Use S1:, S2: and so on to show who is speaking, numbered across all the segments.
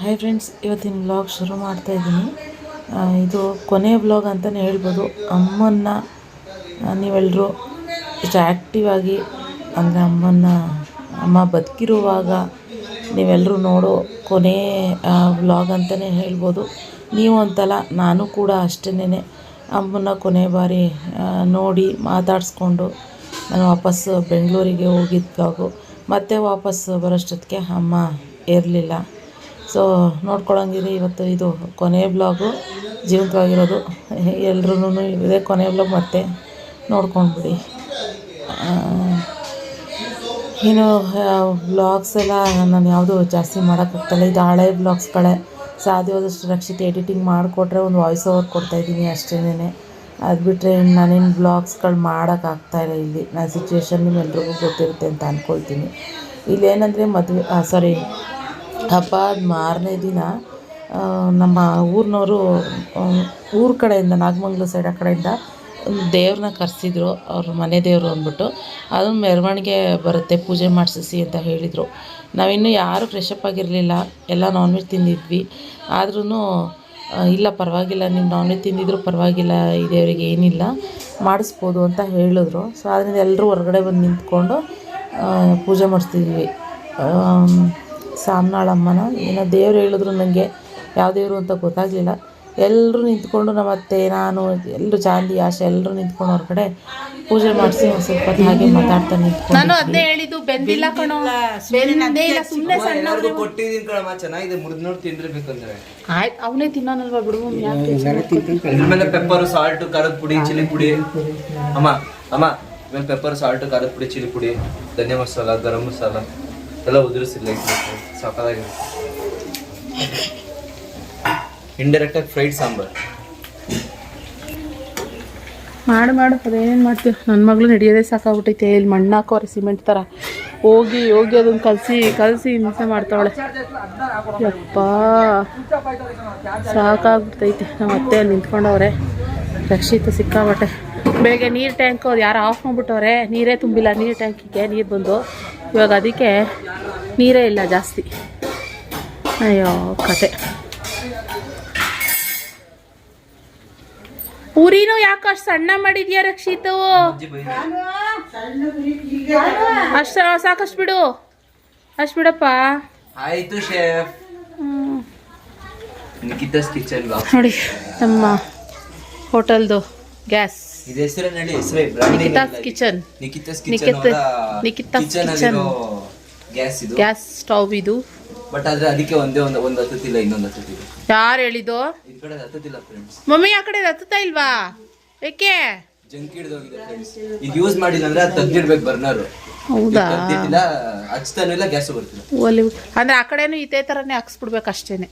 S1: Hi friends, ಇವತ್ತಿನ vlog ಶುರು ಮಾಡ್ತಾ ಇದ್ದೀನಿ. ಇದು ಕೊನೆಯ ವ್ಲಾಗ್ ಅಂತಲೇ ಹೇಳ್ಬೋದು. ಅಮ್ಮನ್ನ ನೀವೆಲ್ಲರೂ ಇಷ್ಟು ಆ್ಯಕ್ಟಿವ್ ಆಗಿ, ಅಂದರೆ ಅಮ್ಮ ಬದುಕಿರುವಾಗ ನೀವೆಲ್ಲರೂ ನೋಡೋ ಕೊನೆ ವ್ಲಾಗ್ ಅಂತಲೇ ಹೇಳ್ಬೋದು. ನೀವು ಅಂತಲ್ಲ, ನಾನು ಕೂಡ ಅಷ್ಟೇನೆ ಅಮ್ಮನ್ನ ಕೊನೆ ಬಾರಿ ನೋಡಿ ಮಾತಾಡಿಸ್ಕೊಂಡು ನಾನು ವಾಪಸ್ಸು ಬೆಂಗಳೂರಿಗೆ ಹೋಗಿದ್ದ ವ್ಲಾಗು. ಮತ್ತೆ ವಾಪಸ್ಸು ಬರೋಷ್ಟೊತ್ತಿಗೆ ಅಮ್ಮ ಇರಲಿಲ್ಲ. ಸೊ ನೋಡ್ಕೊಳಂಗಿರಿ, ಇವತ್ತು ಇದು ಕೊನೆಯ ಬ್ಲಾಗು ಜೀವಂತವಾಗಿರೋದು. ಎಲ್ರೂ ಇದೇ ಕೊನೆಯ ಬ್ಲಾಗ್, ಮತ್ತೆ ನೋಡ್ಕೊಂಡ್ಬಿಡಿ. ಇನ್ನು ಬ್ಲಾಗ್ಸ್ ಎಲ್ಲ ನಾನು ಯಾವುದೂ ಜಾಸ್ತಿ ಮಾಡೋಕ್ಕಾಗ್ತಾಯಿಲ್ಲ. ಇದು ಹಳೆ ಬ್ಲಾಗ್ಸ್ಗಳೇ. ಸಾಧ್ಯವಾದಷ್ಟು ರಕ್ಷಿತ್ ಎಡಿಟಿಂಗ್ ಮಾಡಿಕೊಟ್ರೆ ಒಂದು ವಾಯ್ಸ್ ಓವರ್ ಕೊಡ್ತಾಯಿದ್ದೀನಿ ಅಷ್ಟೇನೆ. ಅದು ಬಿಟ್ಟರೆ ನಾನೇನು ಬ್ಲಾಗ್ಸ್ಗಳು ಮಾಡೋಕ್ಕಾಗ್ತಾಯಿಲ್ಲ. ಇಲ್ಲಿ ನನ್ನ ಸಿಚುವೇಶನ್ ನಿಮ್ಮೆಲ್ರಿಗೂ ಗೊತ್ತಿರುತ್ತೆ ಅಂತ ಅಂದ್ಕೊಳ್ತೀನಿ. ಇಲ್ಲೇನಂದರೆ ಹಬ್ಬ ಮಾರನೇ ದಿನ ನಮ್ಮ ಊರಿನವರು ಊರ ಕಡೆಯಿಂದ, ನಾಗಮಂಗಲ ಸೈಡ್ ಆ ಕಡೆಯಿಂದ ದೇವ್ರನ್ನ ಕರೆಸಿದ್ರು. ಅವ್ರ ಮನೆ ದೇವರು ಅಂದ್ಬಿಟ್ಟು ಅದನ್ನು ಮೆರವಣಿಗೆ ಬರುತ್ತೆ, ಪೂಜೆ ಮಾಡಿಸಿ ಅಂತ ಹೇಳಿದರು. ನಾವಿನ್ನೂ ಯಾರೂ ಫ್ರೆಶಪ್ ಆಗಿರಲಿಲ್ಲ, ಎಲ್ಲ ನಾನ್ ವೆಜ್ ತಿಂದಿದ್ವಿ. ಆದ್ರೂ ಇಲ್ಲ ಪರವಾಗಿಲ್ಲ, ನೀವು ನಾನ್ ವೆಜ್ ತಿಂದಿದ್ರು ಪರವಾಗಿಲ್ಲ, ಈ ದೇವರಿಗೆ ಏನಿಲ್ಲ, ಮಾಡಿಸ್ಬೋದು ಅಂತ ಹೇಳಿದ್ರು. ಸೊ ಅದರಿಂದ ಎಲ್ಲರೂ ಹೊರಗಡೆ ಬಂದು ನಿಂತ್ಕೊಂಡು ಪೂಜೆ ಮಾಡಿಸ್ತಿದ್ವಿ. ಸಾಮ್ನಾಳಮ್ಮನ ಏನೋ ದೇವ್ರು ಹೇಳಿದ್ರು, ನನಗೆ ಯಾವ ದೇವರು ಅಂತ ಗೊತ್ತಾಗಲಿಲ್ಲ. ಎಲ್ಲರೂ ನಿಂತ್ಕೊಂಡು ನಮ್ಮ ಅತ್ತೆ, ನಾನು, ಎಲ್ಲರೂ ಚಾಂದಿ, ಆಶೆ ಎಲ್ಲರೂ ನಿಂತ್ಕೊಂಡು ಹೊರಗಡೆ ಪೂಜೆ ಮಾಡಿಸಿ ಒಂದು ಸ್ವಲ್ಪ ಹೊತ್ತು ಹಾಗೆ ಮಾತಾಡ್ತಾ ನಿಂತ್ಕೊಂಡು.
S2: ನಾನು ಅದನ್ನೇ ಹೇಳಿದ್ದು, ಬೆಂದಿಲ್ಲ ಕಣೋ, ಬೆಂದೇ ಇಲ್ಲ, ಸುಮ್ಮನೆ ಸಣ್ಣ
S3: ಕೊಟ್ಟಿದ್ದೀನಿ ಕಣಮ್ಮ, ಚೆನ್ನಾಗಿದೆ, ಮುರಿದು ನೋಡಿ ತಿನ್ನಿರ್ಬೇಕಂದ್ರೆ.
S2: ಆಯ್ತು, ಅವನೇ ತಿನ್ನೋನಲ್ವಾ, ಬಿಡು.
S3: ಆಮೇಲೆ ಪೆಪ್ಪರ್, ಸಾಲ್ಟ್, ಖಾರದ ಪುಡಿ, ಚಿಲ್ಲಿ ಪುಡಿ. ಅಮ್ಮ ಆಮೇಲೆ ಪೆಪ್ಪರ್, ಸಾಲ್ಟ್, ಖಾರದ ಪುಡಿ, ಚಿಲ್ಲಿ ಪುಡಿ, ಧನಿಯಾ ಮಸಾಲ, ಗರಂ ಮಸಾಲ ಎಲ್ಲ ಉದುರಿಸಿಲ್ಲ, ಸಾಕಾಗಿದೆ. ಇಂಡೈರೆಕ್ಟಾಗಿ ಫ್ರೈಡ್ ಸಾಂಬಾರ್
S2: ಮಾಡು. ಅದೇನೇನು ಮಾಡ್ತೀವಿ, ನನ್ನ ಮಗಳು ನಡೆಯೋದೇ ಸಾಕಾಗ್ಬಿಟ್ಟೈತೆ. ಇಲ್ಲಿ ಮಣ್ಣು ಹಾಕೋರೆ ಸಿಮೆಂಟ್ ಥರ, ಹೋಗಿ ಅದನ್ನು ಕಲಸಿ ಹಿಂಸೆ ಮಾಡ್ತಾವಳೆ. ಯಪ್ಪ ಸಾಕಾಗ್ಬಿಡ್ತೈತೆ. ನಮ್ಮ ಅತ್ತೆ ಅಲ್ಲಿ ನಿಂತ್ಕೊಂಡವ್ರೆ. ರಕ್ಷಿತ ಸಿಕ್ಕಾಬಟ್ಟೆ. ಬೆಳಗ್ಗೆ ನೀರು ಟ್ಯಾಂಕ್ ಅವ್ರು ಯಾರು ಆಫ್ ಮಾಡಿಬಿಟ್ಟವ್ರೆ, ನೀರೇ ತುಂಬಿಲ್ಲ ನೀರು ಟ್ಯಾಂಕಿಗೆ. ನೀರು ಬಂದು ಇವಾಗ ಅದಕ್ಕೆ ನೀರೇ ಇಲ್ಲ ಜಾಸ್ತಿ. ಅಯ್ಯೋ ಕತೆ. ಪೂರಿನೂ ಯಾಕೆ ಅಷ್ಟು ಸಣ್ಣ ಮಾಡಿದ್ಯಾ ರಕ್ಷಿತು? ಅಷ್ಟು ಸಾಕಷ್ಟು ಬಿಡು, ಅಷ್ಟು ಬಿಡಪ್ಪ.
S3: ಆಯ್ತು ಶೆಫ್. ನಿಕಿತಾಸ್ ಕಿಚನ್
S2: ನೋಡಿ ನಮ್ಮ ಹೋಟೆಲ್ದು ಗ್ಯಾಸ್.
S3: ಇದು ಹೆಸರು ಹೇಳಿ, ಹೆಸರೇ
S2: ನಿಕಿತಾಸ್ ಕಿಚನ್.
S3: ನಿಕಿತಾಸ್
S2: ಕಿಚನ್
S3: ಗ್ಯಾಸ್ ಇದು,
S2: ಗ್ಯಾಸ್ ಸ್ಟವ್ ಇದು.
S3: ಬಟ್ ಆದ್ರೆ ಅದಕ್ಕೆ ಒಂದು ಹತ್ತುತ್ತಿಲ್ಲ, ಇನ್ನೊಂದು ಹತ್ತುತ್ತಿಲ್ಲ.
S2: ಯಾರು ಹೇಳಿದ್ದು?
S3: ಈ ಕಡೆ ಹತ್ತುತ್ತಿಲ್ಲ ಫ್ರೆಂಡ್ಸ್.
S2: ಮಮ್ಮಿ ಆ ಕಡೆ ಹತ್ತುತ್ತಾ ಇಲ್ವಾ? ಏಕೆ?
S3: ಜಂಕ್ ಹಿಡಿದೋಗಿದೆ ಫ್ರೆಂಡ್ಸ್. ಈಗ ಯೂಸ್ ಮಾಡಿಲ್ಲ ಅಂದ್ರೆ ಅದು ತೆಗ್ದಿಡ್ಬೇಕು ಬರ್ನರು.
S2: ಹೌದಾ?
S3: ತೆಗ್ದಿಟ್ಟಿಲ್ಲ, ಹಚ್ತಾನೂ ಇಲ್ಲ, ಗ್ಯಾಸು ಬರ್ತಿಲ್ಲ.
S2: ಒಲಿ ಅಂದ್ರೆ ಆ ಕಡೆನೂ ಇದೇ ಥರನೇ ಹಾಕ್ಸ್ಬಿಡ್ಬೇಕು ಅಷ್ಟೇನೆ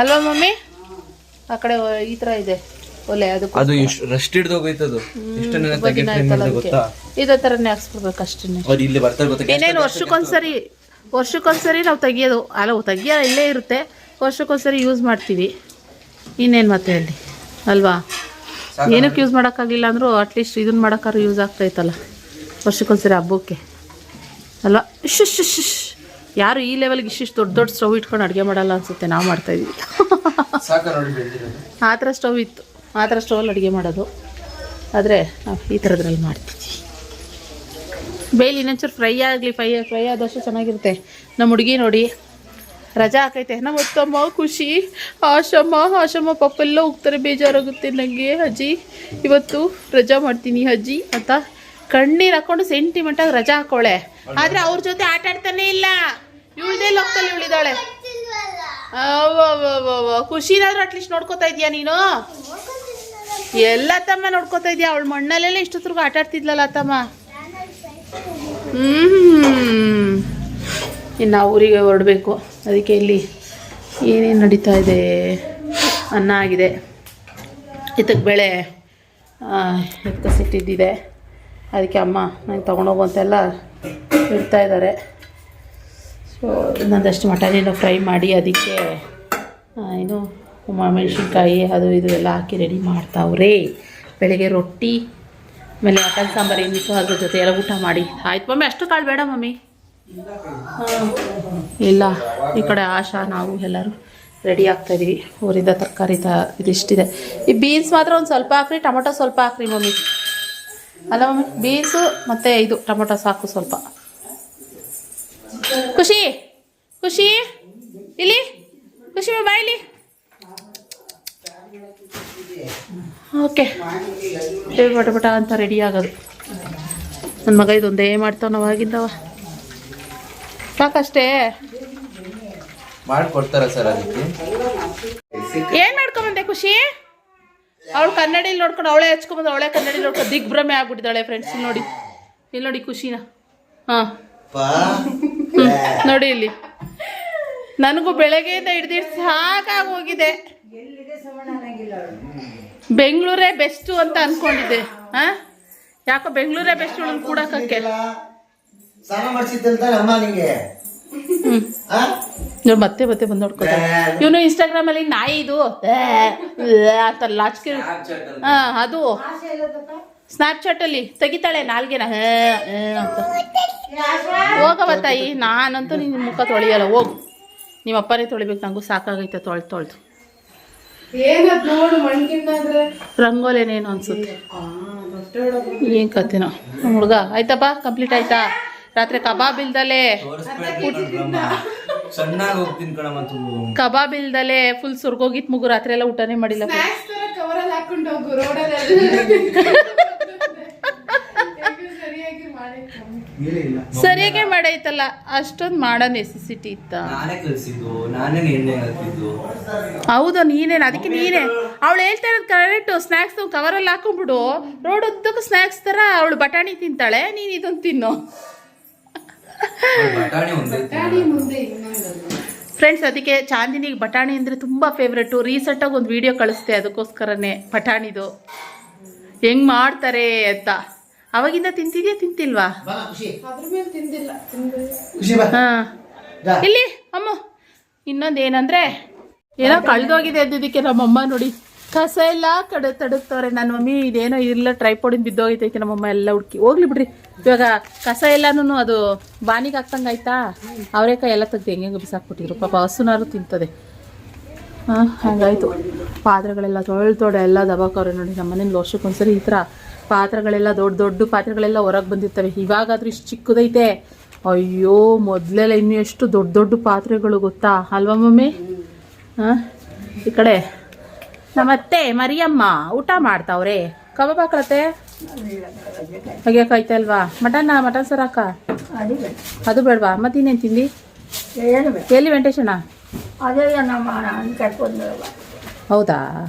S2: ಅಲ್ವಾ ಮಮ್ಮಿ? ಆ ಕಡೆ ಈ ಥರ ಇದೆ ಒಲೆ,
S3: ಅದು ರಸ್ಟ್ ಹಿಡ್ದೋಗೈತದು.
S2: ಇದೇ ಥರನೇ ಹಾಕ್ಸ್ಬಿಡ್ಬೇಕು ಅಷ್ಟೇನೆ.
S3: ಇಲ್ಲಿ ಬರ್ತಾರೆ ಗೊತ್ತಾ,
S2: ಏನೇನು ವರ್ಷಕ್ಕೊಂದ್ಸರಿ ನಾವು ತೆಗಿಯೋದು ಅಲ್ಲ, ತೆಗಿಯೋ ಇಲ್ಲೇ ಇರುತ್ತೆ. ವರ್ಷಕ್ಕೊಂದ್ಸರಿ ಯೂಸ್ ಮಾಡ್ತೀವಿ. ಇನ್ನೇನು ಮತ್ತೆ ಹೇಳಿ ಅಲ್ವಾ? ಏನಕ್ಕೆ ಯೂಸ್ ಮಾಡೋಕ್ಕಾಗಲಿಲ್ಲ ಅಂದರೂ ಅಟ್ಲೀಸ್ಟ್ ಇದನ್ನ ಮಾಡೋಕ್ಕಾದ್ರೂ ಯೂಸ್ ಆಗ್ತಾಯಿತ್ತಲ್ಲ ವರ್ಷಕ್ಕೊಂದ್ಸರಿ ಹಬ್ಬಕ್ಕೆ ಅಲ್ವಾ? ಯಾರು ಈ ಲೆವೆಲ್ಗೆ ಇಷ್ಟಿಷ್ಟು ದೊಡ್ಡ ಸ್ಟವ್ ಇಟ್ಕೊಂಡು ಅಡುಗೆ ಮಾಡಲ್ಲ ಅನಿಸುತ್ತೆ. ನಾವು ಮಾಡ್ತಾಯಿದ್ವಿ. ಆ ಥರ ಸ್ಟವ್ ಇತ್ತು, ಆ ಥರ ಸ್ಟವಲ್ಲಿ ಅಡುಗೆ ಮಾಡೋದು. ಆದರೆ ನಾವು ಈ ಥರದ್ರಲ್ಲಿ ಮಾಡ್ತೀವಿ. ಬೇಲಿ ಇನ್ನೊಂಚೂರು ಫ್ರೈ ಆಗಲಿ, ಫ್ರೈ ಆದಷ್ಟು ಚೆನ್ನಾಗಿರುತ್ತೆ. ನಮ್ಮ ಹುಡುಗಿ ನೋಡಿ ರಜಾ ಹಾಕೈತೆ. ನಮ್ಮ ಅತ್ತಮ್ಮ ಖುಷಿ, ಆಶಮ್ಮ ಪಾಪ ಎಲ್ಲ ಹೋಗ್ತಾರೆ, ಬೇಜಾರಾಗುತ್ತೆ ನನಗೆ ಅಜ್ಜಿ, ಇವತ್ತು ರಜಾ ಮಾಡ್ತೀನಿ ಅಜ್ಜಿ ಅಂತ ಕಣ್ಣೀರು ಹಾಕ್ಕೊಂಡು ಸೆಂಟಿಮೆಂಟಾಗಿ ರಜಾ ಹಾಕೋಳೆ. ಆದರೆ ಅವ್ರ ಜೊತೆ ಆಟ ಆಡ್ತಾನೆ ಇಲ್ಲ. ಇವಳದೇ ಲೋಕದಲ್ಲಿ ಇವಳಿದ್ದಾಳೆ. ಖುಷಿನಾದ್ರೂ ಅಟ್ಲೀಸ್ಟ್ ನೋಡ್ಕೋತಾ ಇದೀಯಾ ನೀನು? ಎಲ್ಲ ತಮ್ಮ ನೋಡ್ಕೋತಾ ಇದೀಯಾ? ಅವಳ ಮಣ್ಣಲ್ಲೆಲ್ಲ ಇಷ್ಟೊತ್ತರ್ಗು ಆಟ ಆಡ್ತಿದ್ಲಲ್ಲ ತಮ್ಮ. ಇನ್ನು ಊರಿಗೆ ಹೊರಡಬೇಕು. ಅದಕ್ಕೆ ಇಲ್ಲಿ ಏನೇನು ನಡೀತಾ ಇದೆ. ಅನ್ನ ಆಗಿದೆ, ಇದಕ್ಕೆ ಬೇಳೆ ಎತ್ಕಸಿಟ್ಟಿದ್ದಿದೆ. ಅದಕ್ಕೆ ಅಮ್ಮ ನಂಗೆ ತೊಗೊಂಡೋಗುವಂತೆಲ್ಲ ಇಡ್ತಾ ಇದ್ದಾರೆ. ಸೊ ಇನ್ನೊಂದಷ್ಟು ಮಟನೇನೋ ಫ್ರೈ ಮಾಡಿ ಅದಕ್ಕೆ ಏನು ಮೆಣಸಿನ್ಕಾಯಿ ಅದು ಇದು ಎಲ್ಲ ಹಾಕಿ ರೆಡಿ ಮಾಡ್ತಾವ್ರೆ. ಬೆಳಗ್ಗೆ ರೊಟ್ಟಿ ಆಮೇಲೆ ಮಟನ್ ಸಾಂಬಾರು ಏನಿತ್ತು ಅದ್ರ ಜೊತೆ ಎಲ್ಲ ಊಟ ಮಾಡಿ ಆಯ್ತು. ಮಮ್ಮಿ ಅಷ್ಟು ಕಾಳು ಬೇಡ ಮಮ್ಮಿ, ಇಲ್ಲ ಈ ಕಡೆ ಆಶಾ ನಾವು ಎಲ್ಲರೂ ರೆಡಿ ಆಗ್ತಾಯಿದ್ದೀವಿ. ಊರಿಂದ ತರಕಾರಿ ಇದಿಷ್ಟಿದೆ. ಈ ಬೀನ್ಸ್ ಮಾತ್ರ ಒಂದು ಸ್ವಲ್ಪ ಹಾಕ್ರಿ, ಟೊಮೊಟೊ ಸ್ವಲ್ಪ ಹಾಕ್ರಿ ಮಮ್ಮಿ. ಅಲ್ಲ ಮಮ್ಮಿ, ಬೀನ್ಸು ಮತ್ತು ಇದು ಟೊಮೊಟೊ ಸಾಕು ಸ್ವಲ್ಪ. ಖುಷಿ ಖುಷಿ ಇಲ್ಲಿ, ಖುಷಿ ಬಾಯಿಲಿ. ಓಕೆ, ಬಟ ಬಟ ಅಂತ ರೆಡಿ ಆಗೋದು. ನನ್ನ ಮಗ ಇದೊಂದೇ ಮಾಡ್ತಾವ ನಾವಾಗಿಂದವ, ಸಾಕಷ್ಟೇ.
S3: ಮಾಡ್ಕೊಡ್ತಾರ ಸರ್ ಅದಕ್ಕೆ?
S2: ಏನ್ ಮಾಡ್ಕೊಂಬಂದೆ ಖುಷಿ? ಅವಳು ಕನ್ನಡಿಲಿ ನೋಡ್ಕೊಂಡು ಅವಳೇ ಹಚ್ಕೊಂಬಂದು ಅವಳೇ ಕನ್ನಡಿಲಿ ನೋಡ್ಕೊಂಡು ದಿಗ್ಭ್ರಮೆ ಆಗ್ಬಿಟ್ಟಿದ್ದಾಳೆ ಫ್ರೆಂಡ್ಸ್. ಇಲ್ಲಿ ನೋಡಿ ಖುಷಿನ. ಹಾಂ ನೋಡಿ ಇಲ್ಲಿ, ನನಗೂ ಬೆಳಗ್ಗೆಯಿಂದ ಹಿಡ್ದಿಟ್ಟು ಸಾಕಾಗೋಗಿದೆ. ಬೆಂಗಳೂರೇ ಬೆಸ್ಟು ಅಂತ ಅನ್ಕೊಂಡಿದ್ದೆ. ಹಾಂ, ಯಾಕೋ ಬೆಂಗಳೂರೇ ಬೆಸ್ಟ್ ಇವಳನ್ನ ಕೂಡಕ್ಕೆ. ಮತ್ತೆ ಮತ್ತೆ ಬಂದು ನೋಡ್ಕೋತಾರೆ ಇವನು. ಇನ್ಸ್ಟಾಗ್ರಾಮ್ ಅಲ್ಲಿ ನಾಯಿ ಇದು ಅಂತ ಲಾಚ್ಕೆ. ಹಾ, ಅದು ಸ್ನ್ಯಾಪ್ಚಾಟ್ ಅಲ್ಲಿ ತೆಗಿತಾಳೆ ನಾಲ್ಗೆನ ಅಂತ. ಹೋಗವ ತಾಯಿ, ನಾನಂತೂ ನಿನ್ನ ಮುಖ ತೊಳಿಯಲ್ಲ, ಹೋಗು. ನಿಮ್ಮ ಅಪ್ಪನೇ ತೊಳಿಬೇಕು, ನಂಗೂ ಸಾಕಾಗೈತೆ ತೊಳ್ದು. ರಂಗೋಲೇನೇನು ಅನ್ಸುತ್ತೆ, ಏನ್ ಕತೆನೋ. ಹುಡುಗ ಆಯ್ತಪ್ಪ, ಕಂಪ್ಲೀಟ್ ಆಯ್ತಾ? ರಾತ್ರಿ ಕಬಾಬ್ ಇಲ್ದಲೆ ಕಬಾಬ್ ಇಲ್ದಲೆ ಫುಲ್ ಸುರ್ಗೋಗಿತ್ ಮಗು. ರಾತ್ರಿ ಎಲ್ಲ ಊಟನೇ ಮಾಡಿಲ್ಲ. ಸರಿಯಾಗಿ ಮಾಡೈತಲ್ಲ, ಅಷ್ಟೊಂದು ಮಾಡೋ ನೆಸೆಸಿಟಿ ಇತ್ತ? ಹೌದು, ನೀನೇನು ಅದಕ್ಕೆ ನೀನೇ ಅವಳು ಹೇಳ್ತಾ ಇರೋದು ಕರೆಕ್ಟ್. ಸ್ನ್ಯಾಕ್ಸ್ ಕವರಲ್ಲಿ ಹಾಕೊಂಡ್ಬಿಡು, ರೋಡ್ ಉದ್ದಕ್ಕೂ ಸ್ನ್ಯಾಕ್ಸ್ ತರ ಅವಳು ಬಟಾಣಿ ತಿಂತಾಳೆ, ನೀನು ಇದೊಂದು ತಿನ್ನು. ಫ್ರೆಂಡ್ಸ್, ಅದಕ್ಕೆ ಚಾಂದಿನಿಗೆ ಬಟಾಣಿ ಅಂದರೆ ತುಂಬ ಫೇವ್ರೆಟು. ರೀಸೆಂಟಾಗಿ ಒಂದು ವಿಡಿಯೋ ಕಳಿಸ್ತೆ ಅದಕ್ಕೋಸ್ಕರನೇ, ಬಟಾಣಿದು ಹೆಂಗೆ ಮಾಡ್ತಾರೆ ಅಂತ. ಅವಾಗಿಂದ ತಿಂತಿದ್ಯಾ ತಿಂತಿಲ್ವಾ? ಹಾಂ, ಇಲ್ಲಿ ಅಮ್ಮ ಇನ್ನೊಂದು ಏನಂದರೆ, ಏನೋ ಕಳೆದೋಗಿದೆ ಅಂದಿದ್ದಕ್ಕೆ ನಮ್ಮಮ್ಮ ನೋಡಿ ಕಸ ಎಲ್ಲ ತಡುತ್ತವ್ರೆ. ನನ್ನ ಮಮ್ಮಿ ಇದೇನೋ ಇಲ್ಲ ಟ್ರೈಪೋಡಿಂದ ಬಿದ್ದೋಗೈತೈತೆ. ನಮ್ಮಮ್ಮ ಎಲ್ಲ ಹುಡುಕಿ ಹೋಗ್ಲಿ ಬಿಡ್ರಿ. ಇವಾಗ ಕಸ ಎಲ್ಲನೂ ಅದು ಬಾನಿಗೆ ಹಾಕ್ತಂಗೆ ಆಯ್ತಾ, ಅವರೇಕಾಯಿ ಎಲ್ಲ ತೆಗ್ದು ಹೆಂಗೆ ಬಿಸಾಕ್ಬಿಟ್ಟಿದ್ರು. ಪಾಪ ಹಸುನಾರು ತಿಂತದೆ. ಹಾಂ, ಹಂಗಾಯ್ತು. ಪಾತ್ರೆಗಳೆಲ್ಲ ತೊಳೆ ಎಲ್ಲ ದಬಾಕವ್ರೆ ನೋಡಿ. ನಮ್ಮ ಮನೇಲಿ ವರ್ಷಕ್ಕೊಂದ್ಸರಿ ಈ ಥರ ಪಾತ್ರೆಗಳೆಲ್ಲ ದೊಡ್ಡ ದೊಡ್ಡ ಪಾತ್ರೆಗಳೆಲ್ಲ ಹೊರಗೆ ಬಂದಿರ್ತವೆ. ಇವಾಗಾದ್ರೂ ಇಷ್ಟು ಚಿಕ್ಕದೈತೆ. ಅಯ್ಯೋ, ಮೊದಲೆಲ್ಲ ಇನ್ನೂ ಎಷ್ಟು ದೊಡ್ಡ ದೊಡ್ಡ ಪಾತ್ರೆಗಳು ಗೊತ್ತಾ ಅಲ್ವಾ ಮಮ್ಮಿ? ಹಾಂ, ಈ ಕಡೆ ನಮ್ಮತ್ತೆ ಮರಿಯಮ್ಮ ಊಟ ಮಾಡ್ತಾವ್ರೆ. ಕಬಾಬ್ ಹಾಕಳತ್ತೆ ಹಾಗೆ ಅಲ್ವಾ? ಮಟನ್ ಸಾರು ಹಾಕ. ಅದು ಬೇಡವಾ? ಮತ್ತಿನ್ನೇನು ತಿಂದು ಎಲ್ಲಿ ವೆಂಕಟೇಶಣ್ಣ? ಹೌದಾ,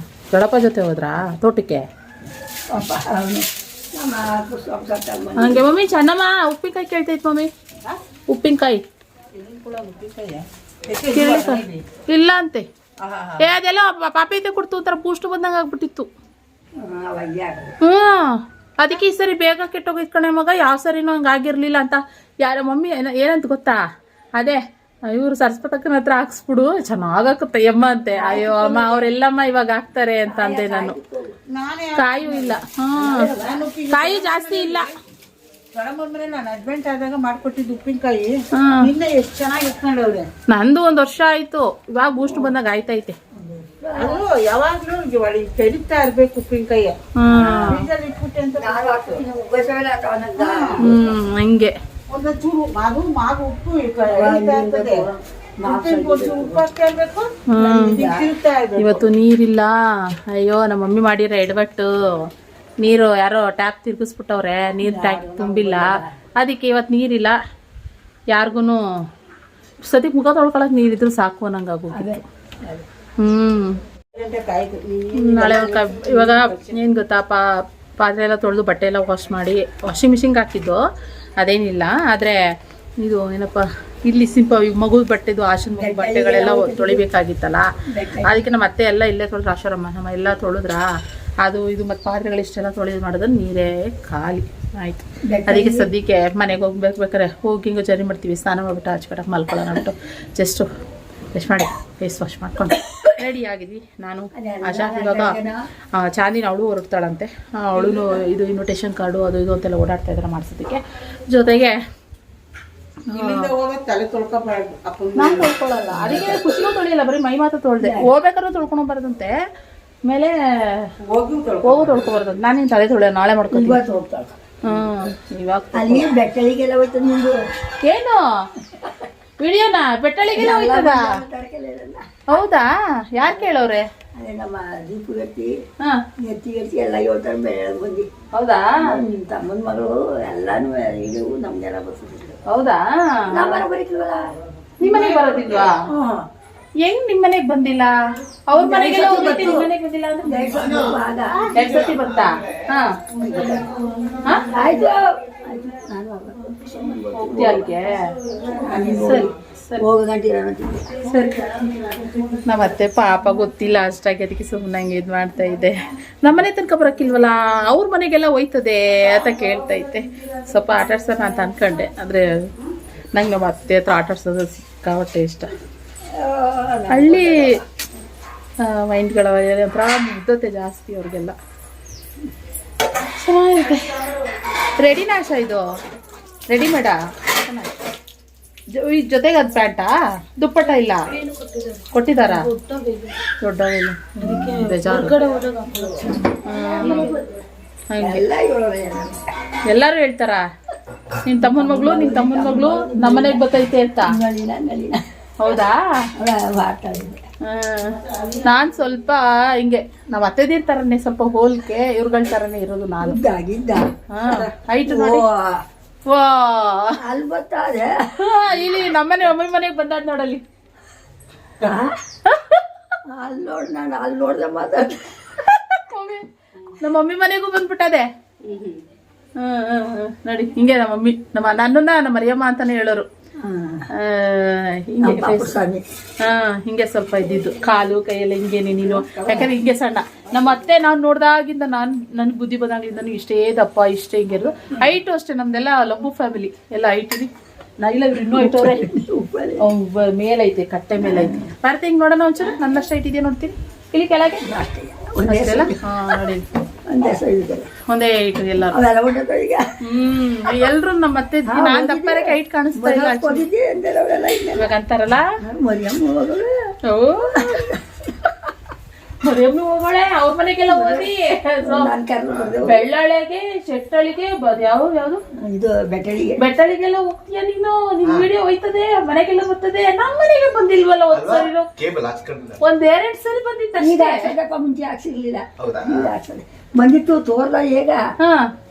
S2: ದೊಡ್ಡಪ್ಪ ಜೊತೆ ಹೋದ್ರಾ ತೋಟಕ್ಕೆ? ಹಂಗೆ ಮಮ್ಮಿ. ಚೆನ್ನಮ್ಮ ಉಪ್ಪಿನಕಾಯಿ ಕೇಳ್ತೈತೆ ಮಮ್ಮಿ. ಉಪ್ಪಿನಕಾಯಿ ಇಲ್ಲ ಅಂತೆ. ಅದೆಲ್ಲ ಪಾಪಿ ಐತೆ ಕೊಡ್ತು, ಒಂಥರ ಬೂಸ್ಟ್ ಬಂದಂಗೆ ಆಗ್ಬಿಟ್ಟಿತ್ತು. ಅದಕ್ಕೆ ಈ ಸರಿ ಬೇಗ ಕೆಟ್ಟೋಗಿದ್ ಕಣೆ ಮಗ. ಯಾವ ಸರಿನೂ ಹಂಗೆ ಆಗಿರ್ಲಿಲ್ಲ ಅಂತ ಯಾರ ಮಮ್ಮಿ ಏನಂತ ಗೊತ್ತಾ? ಅದೇ ಇವರು ಸರಸ್ವತಕ್ಕನ ಹತ್ರ ಹಾಕ್ಸ್ಬಿಡು, ಚೆನ್ನಾಗಾಕತ್ತೆ ಅಮ್ಮ ಅಂತೆ. ಅಯ್ಯೋ ಅಮ್ಮ, ಅವರೆಲ್ಲಮ್ಮ ಇವಾಗ ಹಾಕ್ತಾರೆ ಅಂತ ಅಂದೆ ನಾನು. ಕಾಯು ಇಲ್ಲ. ಕಾಯಿ ಜಾಸ್ತಿ ಇಲ್ಲ. ನಂದು 1 ವರ್ಷ ಆಯ್ತು. ಇವಾಗ ಬೂಸ್ಟ್ ಬಂದಾಗ ಆಯ್ತೈತೆ.
S4: ಯಾವಾಗ್ಲೂ ತೆಡಿತಾ ಇರ್ಬೇಕು ಉಪ್ಪಿನಕಾಯಿ.
S2: ಹಂಗೆ ಇವತ್ತು ನೀರಿಲ್ಲ. ಅಯ್ಯೋ, ನಮ್ಮ ಮಮ್ಮಿ ಮಾಡಿರೋ ಎಡವಟ್ಟು. ನೀರು ಯಾರೋ ಟ್ಯಾಪ್ ತಿರ್ಗಿಸ್ಬಿಟ್ಟವ್ರೆ, ನೀರು ಟ್ಯಾಂಕ್ ತುಂಬಿಲ್ಲ. ಅದಕ್ಕೆ ಇವತ್ತು ನೀರಿಲ್ಲ. ಯಾರಿಗೂ ಸದ್ಯಕ್ಕೆ ಮುಖ ತೊಳ್ಕೊಳಕ್ಕೆ ನೀರಿದ್ರು ಸಾಕು ಅನ್ನಂಗಾಗೋಗಿದೆ. ನಾಳೆ ಇವಾಗ ಏನು ಗೊತ್ತಾ, ಪಾತ್ರೆ ಎಲ್ಲ ತೊಳೆದು ಬಟ್ಟೆ ಎಲ್ಲ ವಾಶ್ ಮಾಡಿ ವಾಷಿಂಗ್ ಮಿಷಿನ್ಗೆ ಹಾಕಿದ್ದು ಅದೇನಿಲ್ಲ. ಆದರೆ ಇದು ಏನಪ್ಪ, ಇಲ್ಲಿ ಸಿಂಪಲ್ ಮಗು ಬಟ್ಟೆದು ಆಶನ್ ಮಗು ಬಟ್ಟೆಗಳೆಲ್ಲ ತೊಳಿಬೇಕಾಗಿತ್ತಲ್ಲ, ಅದಕ್ಕೆ ನಮ್ಮ ಅತ್ತೆ ಎಲ್ಲ ಇಲ್ಲೇ ತೊಳೆದ್ರು. ಆಶಾರಮ್ಮ ನಮ್ಮ ಎಲ್ಲ ತೊಳೆದ್ರಾ, ಅದು ಇದು ಮತ್ತು ಪಾತ್ರೆಗಳು ಇಷ್ಟೆಲ್ಲ ತೊಳೆದು ಮಾಡಿದ್ರೆ ನೀರೇ ಖಾಲಿ ಆಯಿತು. ಅದಕ್ಕೆ ಸದ್ಯಕ್ಕೆ ಮನೆಗೆ ಹೋಗ್ಬೇಕಾರೆ ಹೋಗಿ ಹಿಂಗೆ ಜರ್ನಿ ಮಾಡ್ತೀವಿ. ಸ್ನಾನ ಮಾಡಿಬಿಟ್ಟು ಆಚೆ ಕಡೆ ಮಲ್ಕೊಳ್ಳೋಣ ಅಂದ್ಬಿಟ್ಟು ಜಸ್ಟ್ ಮಾಡಿ ಫೇಸ್ ವಾಶ್ ಮಾಡ್ಕೊಂಡು ರೆಡಿ ಆಗಿದ್ವಿ. ನಾನು ಆಶಾ ಇವಾಗ ಚಾಂದಿನ ಅವಳು ಹೊರಡ್ತಾಳಂತೆ. ಅವಳು ಇದು ಇನ್ವಿಟೇಷನ್ ಕಾರ್ಡು ಅದು ಇದು ಅಂತೆಲ್ಲ ಓಡಾಡ್ತಾ ಇದ್ದಾರೆ ಮಾಡಿಸೋದಕ್ಕೆ. ಜೊತೆಗೆ
S4: ಇಲ್ಲಿಂದ ಹೋಗೋದು ತಲೆ ತೊಳ್ಕೊಬಾರ್ದು ಅಪ್ಪನ
S2: ನಾನು ತೊಳ್ಕೊಳ್ಳಲ್ಲ, ಅದಕ್ಕೆ ಖುಷಿನೂ ತೊಳಿಯಲ್ಲ, ಬರೀ ಮೈ ಮಾತ್ರ ತೊಳ್ದೆ. ಹೋಗ್ಬೇಕಾದ್ರೂ ತೊಳ್ಕೊಂಡು ಬರೋದಂತೆ, ಮೇಲೆ
S4: ಹೋಗಿ
S2: ಹೋಗೋ ತೊಳ್ಕೊಬಾರ್ದು. ನಾನೇನು ತಲೆ ತೊಳೆಯ, ನಾಳೆ ಮಾಡ್ಕೊತೀವಿ.
S4: ತೊಳ್ತಾಳೆ.
S2: ಇವಾಗ
S4: ಅಲ್ಲಿ ಬೆಟ್ಟಳಿಗೆಲ್ಲ ಹೋಯ್ತದ ನಿಂದು
S2: ಏನು ವಿಡಿಯೋನಾ? ಬೆಟ್ಟಳಿಗೆಲ್ಲ ಹೋಯ್ತದ? ಹೌದಾ? ಯಾರು ಕೇಳವ್ರೆ?
S4: ಅದೇ ನಮ್ಮ ದೀಪು ಗಟ್ಟಿ
S2: ಹಾ,
S4: ಎತ್ತಿ ಎಲ್ಲ ಹೇಳ್ತಾರೆ ಬೆಳಗ್ಗೆ ಬಂದು.
S2: ಹೌದಾ?
S4: ನಿಮ್ಮ ತಮ್ಮನ ಮಗಳು ಎಲ್ಲಾನು ಇಡವು ನಮ್ಗೆಲ್ಲ ಬರ್ತಿದ್ರು.
S2: ಹೌದಾ?
S4: ನಮ್ಮನೆ ಬರೀತಿಲ್ವಲ್ಲ.
S2: ನಿಮ್ ಮನೆಗೆ ಬರೋದಿಲ್ವಾ? ಹೆಂಗ್ ನಿಮ್ ಮನೆಗ್ ಬಂದಿಲ್ಲ? ಅವ್ರ ಮನೆಗೆಲ್ಲ ಹೋಗ್ಬಿಟ್ಟು ನಿಮ್ ಮನೆಗ್ ಬಂದಿಲ್ಲ ಅಂದ್ರೆ ಎರಡ್ ಸತಿ ಬಂತಾ? ಹಾ,
S4: ಆಯ್ತು
S2: ಹೋಗ್ತೀಯ ಅಲ್ಲಿಗೆ? ಸರಿ ಸರಿ
S4: ಹೋಗೋ ಗಂಟೆ
S2: ಸರಿ. ನಮ್ಮತ್ತೆ ಪಾಪ ಗೊತ್ತಿಲ್ಲ ಅಷ್ಟಾಗಿ, ಅದಕ್ಕೆ ಸುಮ್ಮನೆ ಹಂಗೆ ಇದು ಮಾಡ್ತಾ ಇದ್ದೆ. ನಮ್ಮನೆ ತನಕ ಬರೋಕ್ಕಿಲ್ವಲ್ಲ, ಅವ್ರ ಮನೆಗೆಲ್ಲ ಹೋಯ್ತದೆ ಅಂತ ಕೇಳ್ತಾ ಇದ್ದೆ. ಸ್ವಲ್ಪ ಆಟ ಆಡ್ಸೋಣ ಅಂತ ಅನ್ಕೊಂಡೆ, ಆದರೆ ನಂಗೆ ನಮ್ಮ ಅತ್ತೆ ಹತ್ರ ಆಟ ಆಡ್ಸೋದು ಸಿಕ್ಕಾಪಟ್ಟೆ ಇಷ್ಟ. ಹಳ್ಳಿ ಮೈಂಡ್ಗಳ ಒಂಥರ ಮುಗ್ಧತೆ ಜಾಸ್ತಿ ಅವ್ರಿಗೆಲ್ಲ. ಚೆನ್ನಾಗಿದೆ. ರೆಡಿನಾ ಆಶಾ? ಇದು ರೆಡಿಮೇಡಾ? ಈ ಜೊತೆಗೆ ಅದು ಪ್ಯಾಂಟಾ? ದುಪ್ಪಟ್ಟ ಇಲ್ಲ ಕೊಟ್ಟಿದ್ದಾರಾ? ದೊಡ್ಡ ಎಲ್ಲರೂ ಹೇಳ್ತಾರ ನಿನ್ ತಮ್ಮನ ಮಗಳು ನಮ್ಮನೆಗೆ ಬರ್ತೈತೆ ಅಂತ. ಹೌದಾ? ನಾನ್ ಸ್ವಲ್ಪ ಹಿಂಗೆ ನಮ್ಮ ಅತ್ತೆದಿರ್ ತರನೇ, ಸ್ವಲ್ಪ ಹೋಲ್ಕೆ ಇವ್ರಗಳ ತರನೇ ಇರೋದು ನಾನು. ಹೈಟ್ ನೋಡಿ. ವಾ,
S4: ಅಲ್ಲಿ ಬರ್ತಾರೆ
S2: ಇಲ್ಲಿ ನಮ್ಮನೆ ಒಮ್ಮೆ ಮನೆಗೆ ಬಂದಾದ ನೋಡಲ್ಲಿ.
S4: ಅಲ್ಲಿ ನೋಡಿ, ನಾನು ಅಲ್ಲಿ ನೋಡ್ದೆ ಮಾತಾಡ.
S2: ನಮ್ಮ ಮಮ್ಮಿ ಮನೆಗೂ ಬಂದ್ಬಿಟ್ಟದೆ. ನೋಡಿ ಹಿಂಗೆ ನಮ್ಮ ಮಮ್ಮಿ ನನ್ನನ್ನ ನಮ್ಮ ಮರಿಯಮ್ಮ ಅಂತಾನೆ ಹೇಳೋರು. ಹಿಂಗೆ ಸ್ವಲ್ಪ ಇದ್ದಿದ್ದು, ಕಾಲು ಕೈಯೆಲ್ಲ ಹಿಂಗೇನೆ ನೀನು, ಯಾಕಂದ್ರೆ ಹಿಂಗೆ ಸಣ್ಣ. ನಮ್ಮ ಅತ್ತೆ ನಾನು ನೋಡ್ದಾಗಿಂದ ನನ್ಗೆ ಬುದ್ಧಿ ಬಂದಾಗಿಂದ ಇಷ್ಟೇ ದಪ್ಪ, ಇಷ್ಟೇ ಹಿಂಗೆ ಇರೋದು. ಹೈಟು ಅಷ್ಟೇ, ನಮ್ದೆಲ್ಲ ಲಂಬು ಫ್ಯಾಮಿಲಿ ಎಲ್ಲ ಹೈಟ್ ಇದೆ. ಇಲ್ಲ ಇವ್ರು ಇನ್ನೂ ಹೈಟ್ ಅವ್ರೆ, ಮೇಲೈತೆ, ಕಟ್ಟೆ ಮೇಲೈತೆ. ಬರ್ತೆ ಹಿಂಗೆ ನೋಡೋಣ ಒಂಚೂರು, ನನ್ನಷ್ಟು ಹೈಟ್ ಇದೆಯಾ ನೋಡ್ತೀನಿ. ಇಲ್ಲಿ ಕೆಳಗೆ ಅಷ್ಟೆಲ್ಲ. ನೋಡಿ ಒಂದೇ ಹೈಟ್ ಎಲ್ಲರೂ. ಎಲ್ರು ನಮ್ಮ ಅತ್ತೆ ನಾನ್ ದಪ್ಪರಕ್ಕೆ ಹೈಟ್ ಕಾಣಿಸ್ತಾ ಇಲ್ಲ ಇವಾಗ ಅಂತಾರಲ್ಲ. ಮರಿಯಮ್ಮಿ ಹೋಗೋಳೆ ಅವ್ರ ಮನೆಗೆಲ್ಲ ಓದಿ, ಬೆಳ್ಳಳೆಗೆ ಶೆಟ್ಟಳಿಗೆ ಯಾವ್ದು
S4: ಇದು
S2: ಬೆಟ್ಟಳಿಗೆಲ್ಲ ಹೋಗ್ತೀಯ ನೀನು? ನಿನ್ ವಿಡಿಯೋ ಹೋಯ್ತದೆ, ಮನೆಗೆಲ್ಲ ಬರ್ತದೆ. ನಮ್ಮ ಮನೆಗೆ ಬಂದಿಲ್ವಲ್ಲ ಒಂದ್ ಸರಿ, ಒಂದೆರಡು ಸರಿ ಬಂದಿತ್ತು.
S4: ಮುಂಚೆ ಹಾಕ್ಸಿರ್ಲಿಲ್ಲ, ಬಂದಿತ್ತು ತೋರ್ಲ ಈಗ.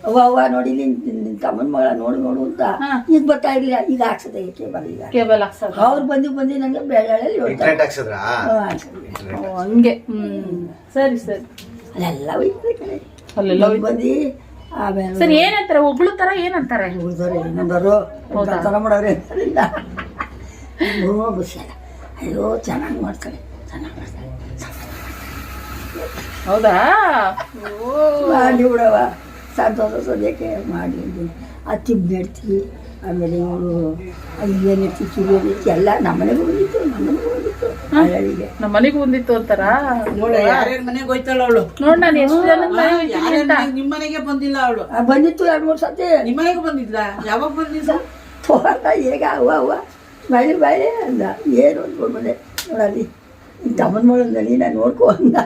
S4: ಅವ್ವ ನೋಡಿ ನಿನ್ ತಮ್ಮನ ಮಗಳ ನೋಡು ಅಂತ ಈಗ ಬರ್ತಾ ಇರ್ಲಿಲ್ಲ, ಈಗ ಹಾಕ್ಸದೆ ಕೇಬಲ್. ಈಗ
S2: ಕೇಬಲ್ ಹಾಕ್ಸೋದು
S4: ಅವ್ರು ಬಂದು ನಂಗೆ ಬೆಳ್ಳಲ್ಲಿ
S2: ಹಂಗೆ. ಸರಿ ಸರಿ.
S4: ಅಲ್ಲೆಲ್ಲ ಹೋಯ್ತದೆ ಕಡೆ,
S2: ಅಲ್ಲೆಲ್ಲ
S4: ಬಂದು ಆಮೇಲೆ
S2: ಸರಿ. ಏನಂತಾರೆ ಒಬ್ಳು ತರ ಏನಂತಾರೆ?
S4: ಉಳಿದವ್ರು ಇನ್ನೊಂದವರು ತರ ಮಾಡೋರು ಅಂತಾರಿಲ್ಲ. ಬಸ್ಸಲ್ಲ, ಅಯ್ಯೋ ಚೆನ್ನಾಗಿ ಮಾಡ್ತಾರೆ, ಚೆನ್ನಾಗಿ ಮಾಡ್ತಾರೆ.
S2: ಹೌದಾ?
S4: ಮಾಡಿ ಬಿಡವ, ಸಂತೋಷ ಸದ್ಯಕ್ಕೆ ಮಾಡಿ. ಅತ್ತಿ ನೆಡ್ತಿ, ಆಮೇಲೆ ಇವಳು ಏನಿರ್ತಿ, ಕಿರಿಯ ರೀತಿ ಎಲ್ಲ ನಮ್ಮನೆಗೂ ಬಂದಿತ್ತು, ಹಳ್ಳಿಗೆ
S2: ನಮ್ಮನೆಗೂ ಬಂದಿತ್ತು ಅಂತಾರ.
S4: ನೋಡ ಯಾರ್ಯಾರ ಮನೆಗೆ ಹೋಯ್ತಾಳ ಅವಳು.
S2: ನೋಡ್ ನಾನು ಎಷ್ಟು ಜನ
S4: ನಿಮ್ಮ ಮನೆಗೆ ಬಂದಿಲ್ಲ ಅವಳು. ಬಂದಿತ್ತು 2-3 ಸತಿ. ನಿಮ್ಮ ಮನೆಗೂ ಬಂದಿದ್ಲ? ಯಾವಾಗ ಬಂದಿದ್ದ? ತೋರ್ದ ಈಗ ಅವ್ವ ಬಾಳೆ ಅಂದ. ಏನು ಅಂದ್ಕೊಂಡ್ಬಂದೆ ನೋಡಲ್ಲಿ ತಮ್ಮನ ಮಗಳಲ್ಲಿ ನಾನು ನೋಡ್ಕೊ ಅಂದ.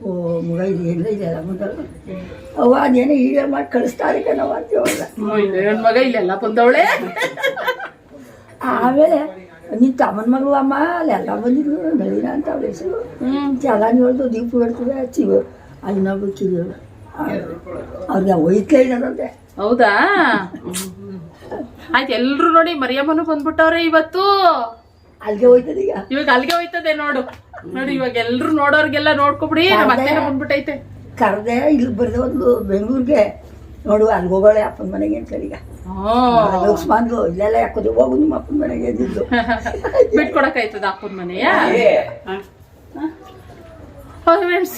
S4: ಓ ಮಗ ಇದು ಎಲ್ಲ ಇದೆಯಲ್ಲ ಮೊದಲು ಅವ್ವ ಅದೇನೋ ಈಗ ಮಾಡಿ ಕಳಿಸ್ತಾರೆ ಕಣವ ಅಂತೇವಲ್ಲ.
S2: ನನ್ನ ಮಗ ಇಲ್ಲೆಲ್ಲ ಬಂದವಳೆ.
S4: ಆಮೇಲೆ ನಿನ್ನ ತಮ್ಮನ ಮಗಳು ಅಮ್ಮ ಅಲ್ಲೆಲ್ಲ ಬಂದಿದ್ರು, ನಳಿನ ಅಂತ ಅವಳ ಹೆಸರು. ಎಲ್ಲ ನೋಡ್ದು ದೀಪ ಹೇಳ್ತೀವಿ ಹಚ್ಚಿವು. ಅಲ್ಲಿ ನಾವು ಕಿರಿಯೋಳು ಅವ್ರಿಗೆ ಒಯ್ತಲೇ ಇರೋದಂತೆ.
S2: ಹೌದಾ? ಆಯ್ತು, ಎಲ್ರು ನೋಡಿ ಮರಿಯಮ್ಮನು ಬಂದ್ಬಿಟ್ಟವ್ರೆ ಇವತ್ತು.
S4: ಅಲ್ಲಿಗೆ ಹೋಯ್ತದೆ ಈಗ,
S2: ಇವಾಗ ಅಲ್ಲಿಗೆ ಹೋಯ್ತದೆ ನೋಡು. ನೋಡಿ ಇವಾಗ ಎಲ್ರು ನೋಡೋರ್ಗೆಲ್ಲ ನೋಡ್ಕೊಬಿಡಿ. ನಮ್ಮ ಅತ್ತೆನ ಬಂದ್ಬಿಟ್ಟೈತೆ.
S4: ಕರೆದೆ ಇಲ್ಲಿ ಬರ್ದೆ ಒಂದು ಬೆಂಗಳೂರಿಗೆ ನೋಡು, ಅಲ್ಲಿ ಹೋಗೋಳೆ ಅಪ್ಪನ ಮನೆಗೆ ಅಂತ ಈಗ. ಲಕ್ಷ್ಮಂದು ಇಲ್ಲೆಲ್ಲ ಯಾಕೋದು ಹೋಗು ನಿಮ್ಮ ಅಪ್ಪನ ಮನೆಗೆ ಎದ್ದಿದ್ದು.
S2: ಬಿಟ್ಕೊಡಕಾಯ್ತದ ಅಪ್ಪನ ಮನೆಯ? ಫ್ರೆಂಡ್ಸ್,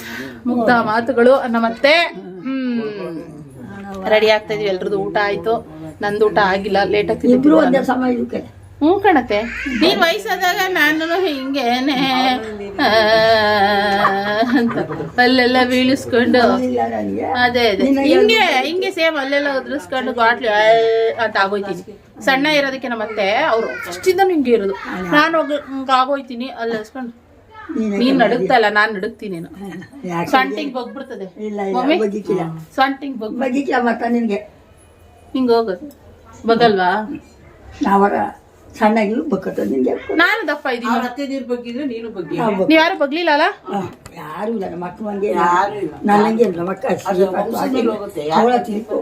S2: ಮುಗ್ಧ ಮಾತುಗಳು. ನಮ್ಮತ್ತೆ ರೆಡಿ ಆಗ್ತಾ ಇದೀವಿ. ಎಲ್ರದ್ದು ಊಟ ಆಯ್ತು, ನಂದು ಊಟ ಆಗಿಲ್ಲ, ಲೇಟ್ ಆಗ್ತಿದ್ರು.
S4: ಒಂದೇ ಸಮಯ ಇದಕ್ಕೆ.
S2: ಹ್ಞೂ ಕಣತ್ತೆ, ನೀನ್ ವಯಸ್ಸಾದಾಗ ನಾನು ಹಿಂಗೇನೆ ಅಂತ ಅಲ್ಲೆಲ್ಲ ಬೀಳಿಸ್ಕೊಂಡು
S4: ಇಲ್ಲ ನನಗೆ
S2: ಅದೇ ಹಿಂಗೆ ಸೇಮ್ ಅಲ್ಲೆಲ್ಲ ಉದ್ರಿಸ್ಕೊಂಡು ಬಾಟ್ಲಿ ಅಂತ ಆಗೋಯ್ತೀನಿ. ಸಣ್ಣ ಇರೋದಕ್ಕೆ ನಮ್ಮತ್ತೆ ಅವರು ಅಷ್ಟಿಂದ ಹಿಂಗೆ ಇರೋದು. ನಾನು ಹಿಂಗೆ ಆಗೋಯ್ತೀನಿ ಅಲ್ಲಿ ಹಸ್ಕೊಂಡು. ನೀನ್ ನಡುಗ್ತಲ್ಲ, ನಾನ್ ನಡುಗ್ತೀನಿ. ಸೊಂಟಿಗೆ ಬಗ್ಬಿಡ್ತದೆ
S4: ಬಗ್ಗಿಕ್ಕಿಲ್ಲ
S2: ಸೊಂಟಿಗೆ
S4: ಬಗ್ಗಿಕ್ಕಿಲ್ಲ ಮತ್ತ ನಿನ್ಗೆ
S2: ಹಿಂಗೆ ಹೋಗೋದು ಬಗಲ್ವಾ?
S4: ನಾವರ ಸಣ್ಣಗಿಲು ಬಕ್ಕತ್ತ ನಿನ್ಗೆ
S2: ನಾನು ದಪ್ಪ ಇದ್ದೀನಿ.
S5: ಅತ್ತೆದೀರ್ ಬಗ್ಗಿದ್ರೆ ನೀನು ಬಗ್ಗಿ.
S2: ನೀವ್ಯಾರು ಬಗ್ಲಿಲ್ಲ ಅಲ್ಲ?
S4: ಯಾರು ಇಲ್ಲ ನಮ್ಮ ಮಕ್ಕ ಮಂಗೆ ನನಗೆ ಇಲ್ಲ ಮಕ್ಕ ಅವಳ ತಿಳ್ಕೊ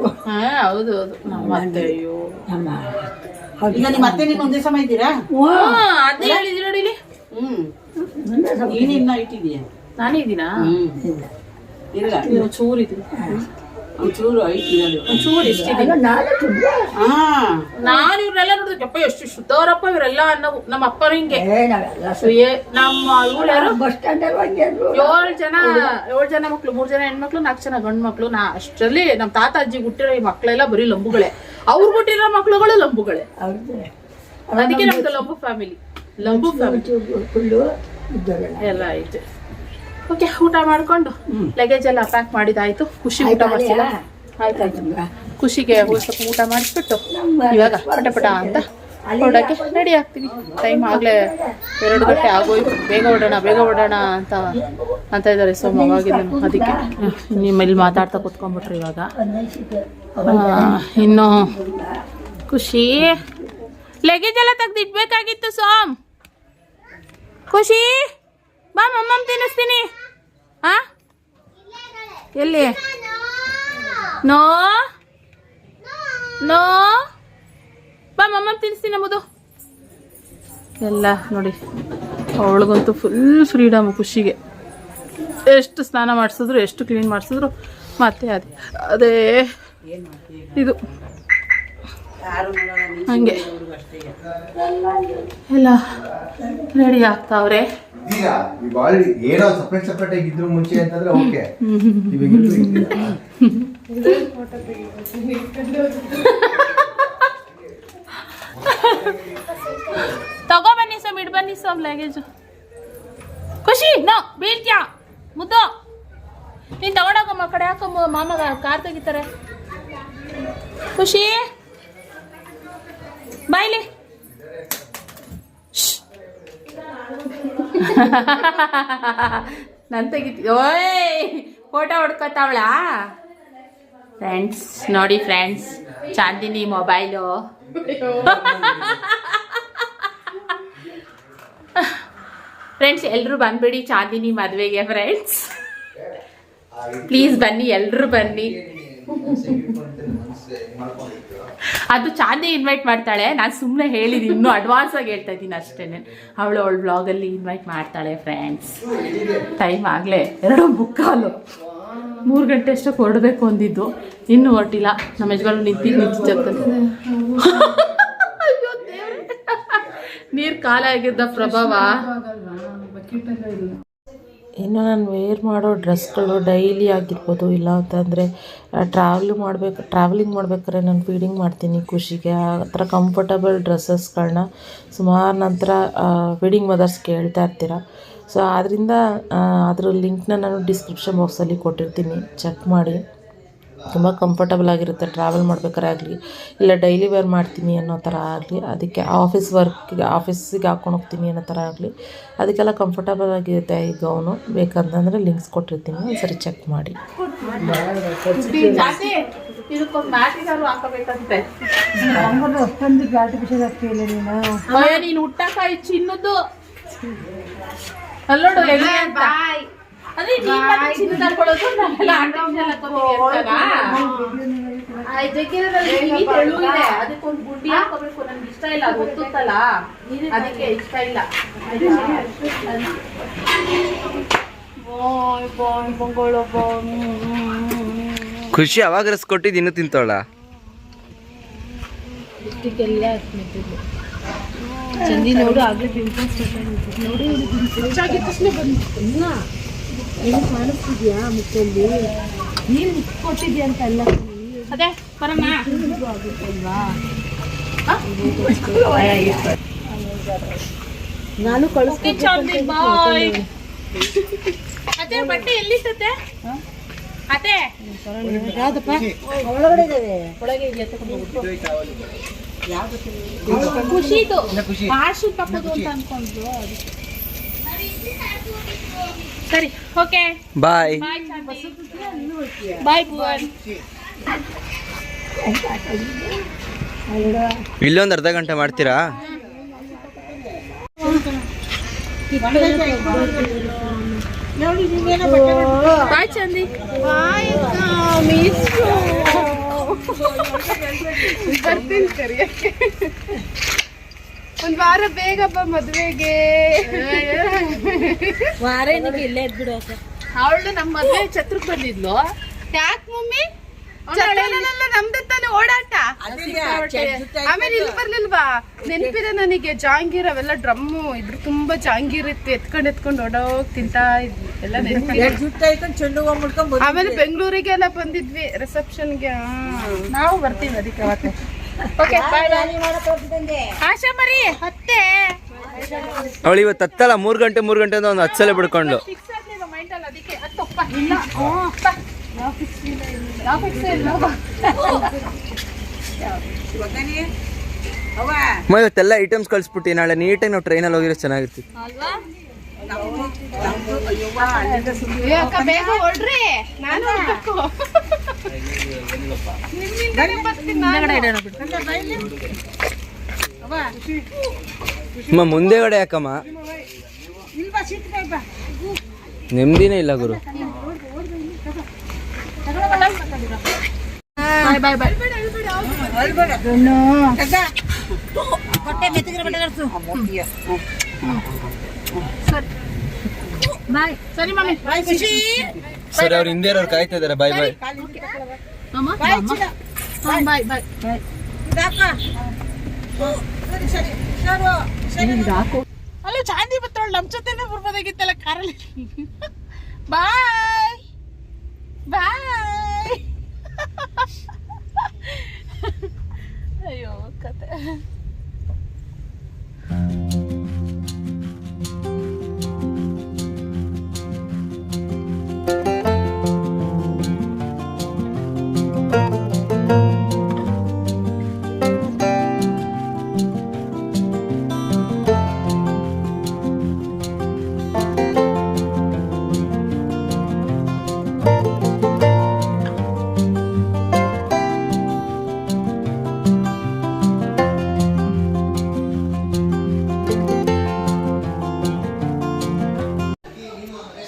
S2: ಹೌದು ಹೌದು. ನಮ್ಮ ಅತ್ತೆ ಅಯ್ಯೋ
S4: ನಮ್ಮ
S5: ಈಗ ನಿಮ್ಮ ಅತ್ತೆ ನೀನು ಒಂದೇ ಸಮ ಇದ್ದೀರಾ?
S2: ಅದೇ ಹೇಳಿದ್ರಿ ನೋಡಿ ಇಲ್ಲಿ.
S5: ನೀನು ಇನ್ನ ಇಟ್ಟಿದೀಯ?
S2: ನಾನೇ ಇದ್ದೀನಾ?
S5: ಇಲ್ಲ
S2: ಒಂಚೂರು ಇದ್ದೀನಿ,
S5: ಒಂಚೂರು ಐಟಿ
S2: ಒಂಚೂರು ಇಷ್ಟಿದ್ದೀನಿ. ನಾನು ಇವ್ರನ್ನೆಲ್ಲ ನೋಡಿದ್ರೆ ಯಪ್ಪ ಎಷ್ಟು ಶುದ್ಧವರಪ್ಪ ಇವರೆಲ್ಲ ಅನ್ನವು. ನಮ್ಮ ಅಪ್ಪರು ಹಿಂಗೆ ನಮ್ಮ ಇವಳು ಯಾರು
S4: ಬಸ್ ಸ್ಟ್ಯಾಂಡ್ ಅಲ್ಲಿ
S2: 7 ಜನ ಮಕ್ಳು, 3 ಜನ ಹೆಣ್ಮಕ್ಳು, 4 ಜನ ಗಂಡು ಮಕ್ಳು. ಅಷ್ಟರಲ್ಲಿ ನಮ್ಮ ತಾತ ಅಜ್ಜಿ ಹುಟ್ಟಿರೋ ಈ ಮಕ್ಳೆಲ್ಲ ಬರೀ ಲಂಬುಗಳೇ. ಅವ್ರು ಹುಟ್ಟಿರೋ ಮಕ್ಳುಗಳು ಲಂಬುಗಳೇ. ಅದಕ್ಕೆ ನಮ್ದು ಲಂಬು ಫ್ಯಾಮಿಲಿ
S4: ಫುಲ್ಲು
S2: ಎಲ್ಲ ಐತೆ. ಓಕೆ, ಊಟ ಮಾಡ್ಕೊಂಡು ಲಗೇಜ್ ಎಲ್ಲ ಪ್ಯಾಕ್ ಮಾಡಿದಾಯ್ತು. ಖುಷಿ ಊಟ ಮಾಡ್ಸಿಲ್ಲ? ಆಯ್ತಾಯ್ತು. ಖುಷಿಗೆ ಸ್ವಲ್ಪ ಊಟ ಮಾಡಿಸ್ಬಿಟ್ಟು ಇವಾಗ ಪಟ ಅಂತ ಹೊರಡಕ್ಕೆ ರೆಡಿ ಆಗ್ತೀವಿ. ಟೈಮ್ ಆಗಲೇ 2 ಗಂಟೆ ಆಗೋಯ್ತು. ಬೇಗ ಹೊರಡೋಣ ಅಂತ ಇದ್ದಾರೆ ಸೋಮ ಅವಾಗಿದ್ದು. ಅದಕ್ಕೆ ನಿಮ್ಮಲ್ಲಿ ಮಾತಾಡ್ತಾ ಕೂತ್ಕೊಂಡ್ಬಿಟ್ರಿ. ಇವಾಗ ಇನ್ನು ಖುಷಿ ಲಗೇಜ್ ಎಲ್ಲ ತೆಗ್ದಿಡ್ಬೇಕಾಗಿತ್ತು. ಸೋಮ್ ಖುಷಿ ಬಾ, ಮಮ್ಮಮ್ಮ ತಿನ್ನಿಸ್ತೀನಿ. ಎಲ್ಲಿ? ನೋ ಬಾ, ಮಮ್ಮಮ್ಮ ತಿನ್ನಿಸ್ತೀನಿ ನಮ್ಮದು. ಎಲ್ಲ ನೋಡಿ, ಅವಳಿಗಂತೂ ಫುಲ್ ಫ್ರೀಡಮ್. ಖುಷಿಗೆ ಎಷ್ಟು ಸ್ನಾನ ಮಾಡಿಸಿದ್ರು, ಎಷ್ಟು ಕ್ಲೀನ್ ಮಾಡಿಸಿದ್ರು ಮತ್ತೆ ಅದೇ ಇದು ಹಂಗೆ ಎಲ್ಲ ರೆಡಿ ಆಗ್ತಾವ್ರೆ.
S6: ಏನೋ ಸಪ್ರೇಟ್ ಆಗಿದ್ರು ಮುಂಚೆ ಅಂತಂದ್ರೆ ಓಕೆ.
S2: ತಗೋ ಬನ್ನಿ ಸೋಮ್, ಇಡ್ ಬನ್ನಿ ಸೋಮ್ ಲಗೇಜು. ಖುಷಿ ನೋ ಬೀಳ್ತ್ಯಾ ಮುದ್ದು, ನೀನ್ ತಗೊಂಡೋಗಮ್ಮ ಕಡೆ ಹಾಕಮ್ಮ. ಮಾಮಗ ಕಾರ್ ತೆಗಿತಾರೆ. ಖುಷಿ ಬಾಯ್ಲಿ. ನನ್ ತೆಗಿತಿ. ಓಯ್ ಫೋಟೋ ಹೊಡ್ಕೊತಾವಳ. ಫ್ರೆಂಡ್ಸ್ ನೋಡಿ, ಫ್ರೆಂಡ್ಸ್ ಚಾಂದಿನಿ ಮೊಬೈಲು. ಫ್ರೆಂಡ್ಸ್ ಎಲ್ಲರೂ ಬಂದ್ಬಿಡಿ ಚಾಂದಿನಿ ಮದುವೆಗೆ. ಫ್ರೆಂಡ್ಸ್ ಪ್ಲೀಸ್ ಬನ್ನಿ, ಎಲ್ಲರೂ ಬನ್ನಿ. ಅದು ಚಾಂದಿ ಇನ್ವೈಟ್ ಮಾಡ್ತಾಳೆ. ನಾನು ಸುಮ್ಮನೆ ಹೇಳಿದ್ದೀನಿ, ಇನ್ನೂ ಅಡ್ವಾನ್ಸ್ ಆಗಿ ಹೇಳ್ತಾ ಇದ್ದೀನಿ ಅಷ್ಟೇನೆ. ಅವಳು ಬ್ಲಾಗಲ್ಲಿ ಇನ್ವೈಟ್ ಮಾಡ್ತಾಳೆ. ಫ್ರೆಂಡ್ಸ್ ಟೈಮ್ ಆಗಲೇ 2:45, 3 ಗಂಟೆ ಅಷ್ಟಕ್ಕೆ ಹೊರಡಬೇಕು ಅಂದಿದ್ದು, ಇನ್ನೂ ಹೊರಟಿಲ್ಲ. ನಮ್ಮ ಯಜಮಾನು ನಿಂತಿರ್ತಂತೆ. ಅಯ್ಯೋ ದೇವ್ರೆ, ನೀರು ಖಾಲಿ ಆಗಿದ್ದ ಪ್ರಭಾವ.
S1: ಇನ್ನು ನಾನು ವೇರ್ ಮಾಡೋ ಡ್ರೆಸ್ಗಳು ಡೈಲಿ ಆಗಿರ್ಬೋದು, ಇಲ್ಲ ಅಂತಂದರೆ ಟ್ರಾವೆಲಿಂಗ್ ಮಾಡ್ಬೇಕಾದ್ರೆ ನಾನು ಫೀಡಿಂಗ್ ಮಾಡ್ತೀನಿ ಖುಷಿಗೆ. ಆ ಥರ ಕಂಫರ್ಟಬಲ್ ಡ್ರೆಸ್ಸಸ್ಗಳನ್ನ ಸುಮಾರು ನಂತರ ಫೀಡಿಂಗ್ ಮದರ್ಸ್ ಕೇಳ್ತಾ ಇರ್ತೀರ. ಸೊ ಆದ್ದರಿಂದ ಅದ್ರ ಲಿಂಕ್ನ ನಾನು ಡಿಸ್ಕ್ರಿಪ್ಷನ್ ಬಾಕ್ಸಲ್ಲಿ ಕೊಟ್ಟಿರ್ತೀನಿ, ಚೆಕ್ ಮಾಡಿ. ತುಂಬ ಕಂಫರ್ಟಬಲ್ ಆಗಿರುತ್ತೆ ಟ್ರಾವೆಲ್ ಮಾಡ್ಬೇಕಾದ್ರೆ ಆಗಲಿ, ಇಲ್ಲ ಡೈಲಿ ವೇರ್ ಮಾಡ್ತೀನಿ ಅನ್ನೋ ಥರ ಆಗಲಿ, ಅದಕ್ಕೆ ಆಫೀಸಿಗೆ ಹಾಕ್ಕೊಂಡು ಹೋಗ್ತೀನಿ ಅನ್ನೋ ಥರ ಆಗಲಿ, ಅದಕ್ಕೆಲ್ಲ ಕಂಫರ್ಟಬಲ್ ಆಗಿರುತ್ತೆ ಈ ಗೌನು. ಬೇಕಂತಂದರೆ ಲಿಂಕ್ಸ್ ಕೊಟ್ಟಿರ್ತೀನಿ, ಒಂದ್ಸರಿ ಚೆಕ್ ಮಾಡಿ.
S2: ನೀನು ಹುಟ್ಟಕಾಯಿ ಚಿನ್ನದು ಅಲ್ಲೋಡು ಅಂತ. ಅದೇ ಚಿನ್ನದ ಹಾಕೊಳ್ಳೋದು, ನಾವೆಲ್ಲ ಆರ್ಟಿಫಿಷಿಯಲ್ ಅದಕ್ಕೊಂದು ಗುಂಡಿ ಹಾಕೋಬೇಕು. ನನ್ಗೆ ಇಷ್ಟ ಇಲ್ಲ, ಅದು ಒತ್ತುತ್ತಲ್ಲ, ಅದಕ್ಕೆ ಇಷ್ಟ ಇಲ್ಲ.
S3: ಖುಷಿ ಅವಾಗ ರಸ್ ಕೊಟ್ಟಿದ್ದು ಇನ್ನೂ ತಿಂತವಳ.
S2: ಚಂದಿ ನೋಡು, ಆಗ್ಲೇ ಪಿಂಪಲ್ಸ್ ನೋಡಿ ಏನು ಕಾಣಿಸ್ತಿದ್ಯಾ ಮುಖದಲ್ಲಿ? ನೀನು ಮುಖ ಕೊಟ್ಟಿದ್ಯಾ ಅಂತ ಅಲ್ಲ. ಅದೇ ಬರೋಣ ನಾನು ಕಳಿಸ್ತೀನಿ. ಬಾಯ್ ಅದೇ ಬಟ್ಟೆ ಎಲ್ಲಿಟ್ಟತ್ತೆ ಅದೇ
S4: ಒಳಗಡೆ ಇದ್ದಾವೆ.
S2: ಖುಷಿದು ಪಾರ್ಸಲ್ ತಪ್ಪದು ಅಂತ ಅನ್ಕೊಂಡ್ರು ಸರಿ ಓಕೆ
S3: ಬಾಯ್.
S2: ಬಾಯ್ ಭುವನ್.
S3: ಇಲ್ಲೊಂದು ಅರ್ಧ ಗಂಟೆ ಮಾಡ್ತೀರಾ?
S2: ಬಾಯ್ ಚಂದಿ. ಬಾಯ್ ಬರ್ತೀನಿ ಕರಿಯಕ್ಕೆ. ಒಂದ್ ವಾರ ಬೇಗ ಬಾ ಮದ್ವೆಗೆ. ಅವಳು ನಮ್ಮ ಮದ್ವೆ ಛತ್ರಕ್ಕೆ ಬಂದಿದ್ಲು. ಯಾಕೆ ಮಮ್ಮಿ ನಮ್ದೇ ತಾನೆ ಓಡಾಟ. ಆಮೇಲೆ ಇಲ್ಲಿ ಬರ್ಲಿಲ್ವಾ ನೆನಪಿದೆ ನನಗೆ ಜಾಂಗೀರ್ ಅವೆಲ್ಲ ಡ್ರಮ್ಮು ಇದ್ರ ತುಂಬಾ ಜಾಂಗೀರ್ ಇತ್ತು. ಎತ್ಕೊಂಡು ಓಡೋಗ್ ತಿಂತಾ ಇದ್ವಿ ಎಲ್ಲ ನೆನಪಿದೆ. ಆಮೇಲೆ ಬೆಂಗಳೂರಿಗೆಲ್ಲ ಬಂದಿದ್ವಿ ರಿಸೆಪ್ಷನ್ಗೆ. ನಾವು ಬರ್ತೀವಿ ಅದಕ್ಕೆ ಅವತ್ತೆ. Okay bye. ಆಶಾ ಮರಿ ಹತ್ತೆ
S3: ಅವಳು ಇವತ್ತು ಹತ್ತಲ್ಲ 3 ಗಂಟೆ ಅಂತ ಒಂದು 10 ಸಲ ಬಿಡ್ಕೊಂಡು.
S2: ಫಿಕ್ಸ್ ಆಗ್ಲಿಲ್ಲ ಮೈಂಡಲ್ಲಿ ಅದಕ್ಕೆ ಹತ್ತಪ್ಪ. ಇಲ್ಲ ಯಾವ ಫಿಕ್ಸ್ ಇಲ್ಲ.
S3: ಇವತ್ತೆಲ್ಲ ಐಟಮ್ಸ್ ಕಳಿಸ್ಬಿಟ್ಟು ನಾಳೆ ನೀಟಾಗಿ ನಾವು ಟ್ರೈನಲ್ಲಿ ಹೋಗಿರೋ ಚೆನ್ನಾಗಿರ್ತಿತ್ತು.
S2: ಅಕ್ಕ ಬೇಗ ಹೊಡ್ರಿ, ನಾನು ಹೋಗ್ಬೇಕು. ನಿಮ್ಮಿಂದನೇ ಬರ್ತೀನಿ ನಾನು.
S3: ಅಮ್ಮ ಮುಂದೆಗಡೆ ಯಾಕಮ್ಮ? ನೆಮ್ಮದಿನೇ ಇಲ್ಲ ಗುರು.
S2: ಬಾಯ್ ಬಾಯ್ ಬಾಯ್. ಸರಿ ಮಮ್ಮಿ.
S3: ಸರಿ, ಅವ್ರು ಹಿಂದೆ ಇರೋರು ಕಾಯ್ತಾ ಇದಾರೆ. ಬಾಯ್ ಬಾಯ್.
S2: ಬಾಯ್ ಬಾಯ್. ಅಲ್ಲ ಚಾಂದಿ ಬತ್ತವಳು ನಮ್ಮ ಜೊತೆನೇ ಬರ್ಬೋದಾಗಿತ್ತಲ್ಲ ಕಾರಲ್ಲಿ. ಬಾಯ್ ಬಾಯ್. ಅಯ್ಯೋ ಕತೆ.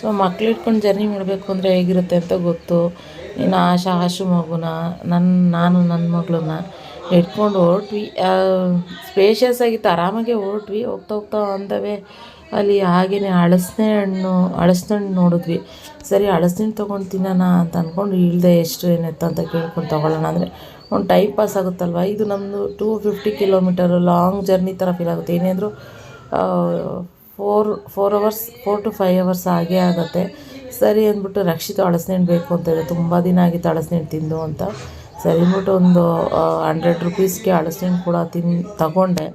S1: ಸೊ ಮಕ್ಳು ಇಟ್ಕೊಂಡು ಜರ್ನಿ ಮಾಡಬೇಕು ಅಂದರೆ ಹೇಗಿರುತ್ತೆ ಅಂತ ಗೊತ್ತು. ಇನ್ನು ಆಶು ಮಗುನ ನಾನು ನನ್ನ ಮಗಳನ್ನ ಇಟ್ಕೊಂಡು ಹೊರಟ್ವಿ. ಸ್ಪೇಷಿಯಸ್ ಆಗಿತ್ತು, ಆರಾಮಾಗೆ ಹೊರಟ್ವಿ. ಹೋಗ್ತಾ ಅಂದವೇ ಅಲ್ಲಿ ಹಾಗೆಯೇ ಹಲಸಿನ ಹಣ್ಣು ನೋಡಿದ್ವಿ. ಸರಿ ಹಲಸಿನ ಹಣ್ಣು ತೊಗೊಂಡು ತಿನ್ನೋಣ ಅಂತ ಅಂದ್ಕೊಂಡು ಇಳಿದೆ. ಎಷ್ಟು ಏನಿತ್ತು ಅಂತ ಕೇಳ್ಕೊಂಡು ತೊಗೊಳ್ಳೋಣ ಅಂದರೆ ಒಂದು ಟೈಮ್ ಪಾಸ್ ಆಗುತ್ತಲ್ವ. ಇದು ನಮ್ಮದು 250 ಕಿಲೋಮೀಟರು ಲಾಂಗ್ ಜರ್ನಿ ಥರ ಫೀಲ್ ಆಗುತ್ತೆ. ಏನಾದರೂ 4 to 5 hours ಹಾಗೇ ಆಗುತ್ತೆ. ಸರಿ ಅಂದ್ಬಿಟ್ಟು ರಕ್ಷಿತ ಹಲಸಿನ ಹಣ್ಣು ಬೇಕು ಅಂತೇಳಿ ತುಂಬ ದಿನ ಆಗಿತ್ತು ಹಲಸಿನ ಹಣ್ಣು ತಿಂದು ಅಂತ. ಸರಿ ಅಂದ್ಬಿಟ್ಟು ಒಂದು 100 ರೂಪೀಸ್ಗೆ ಹಲಸಿನ ಹಣ್ಣು ಕೂಡ ತಗೊಂಡೆ.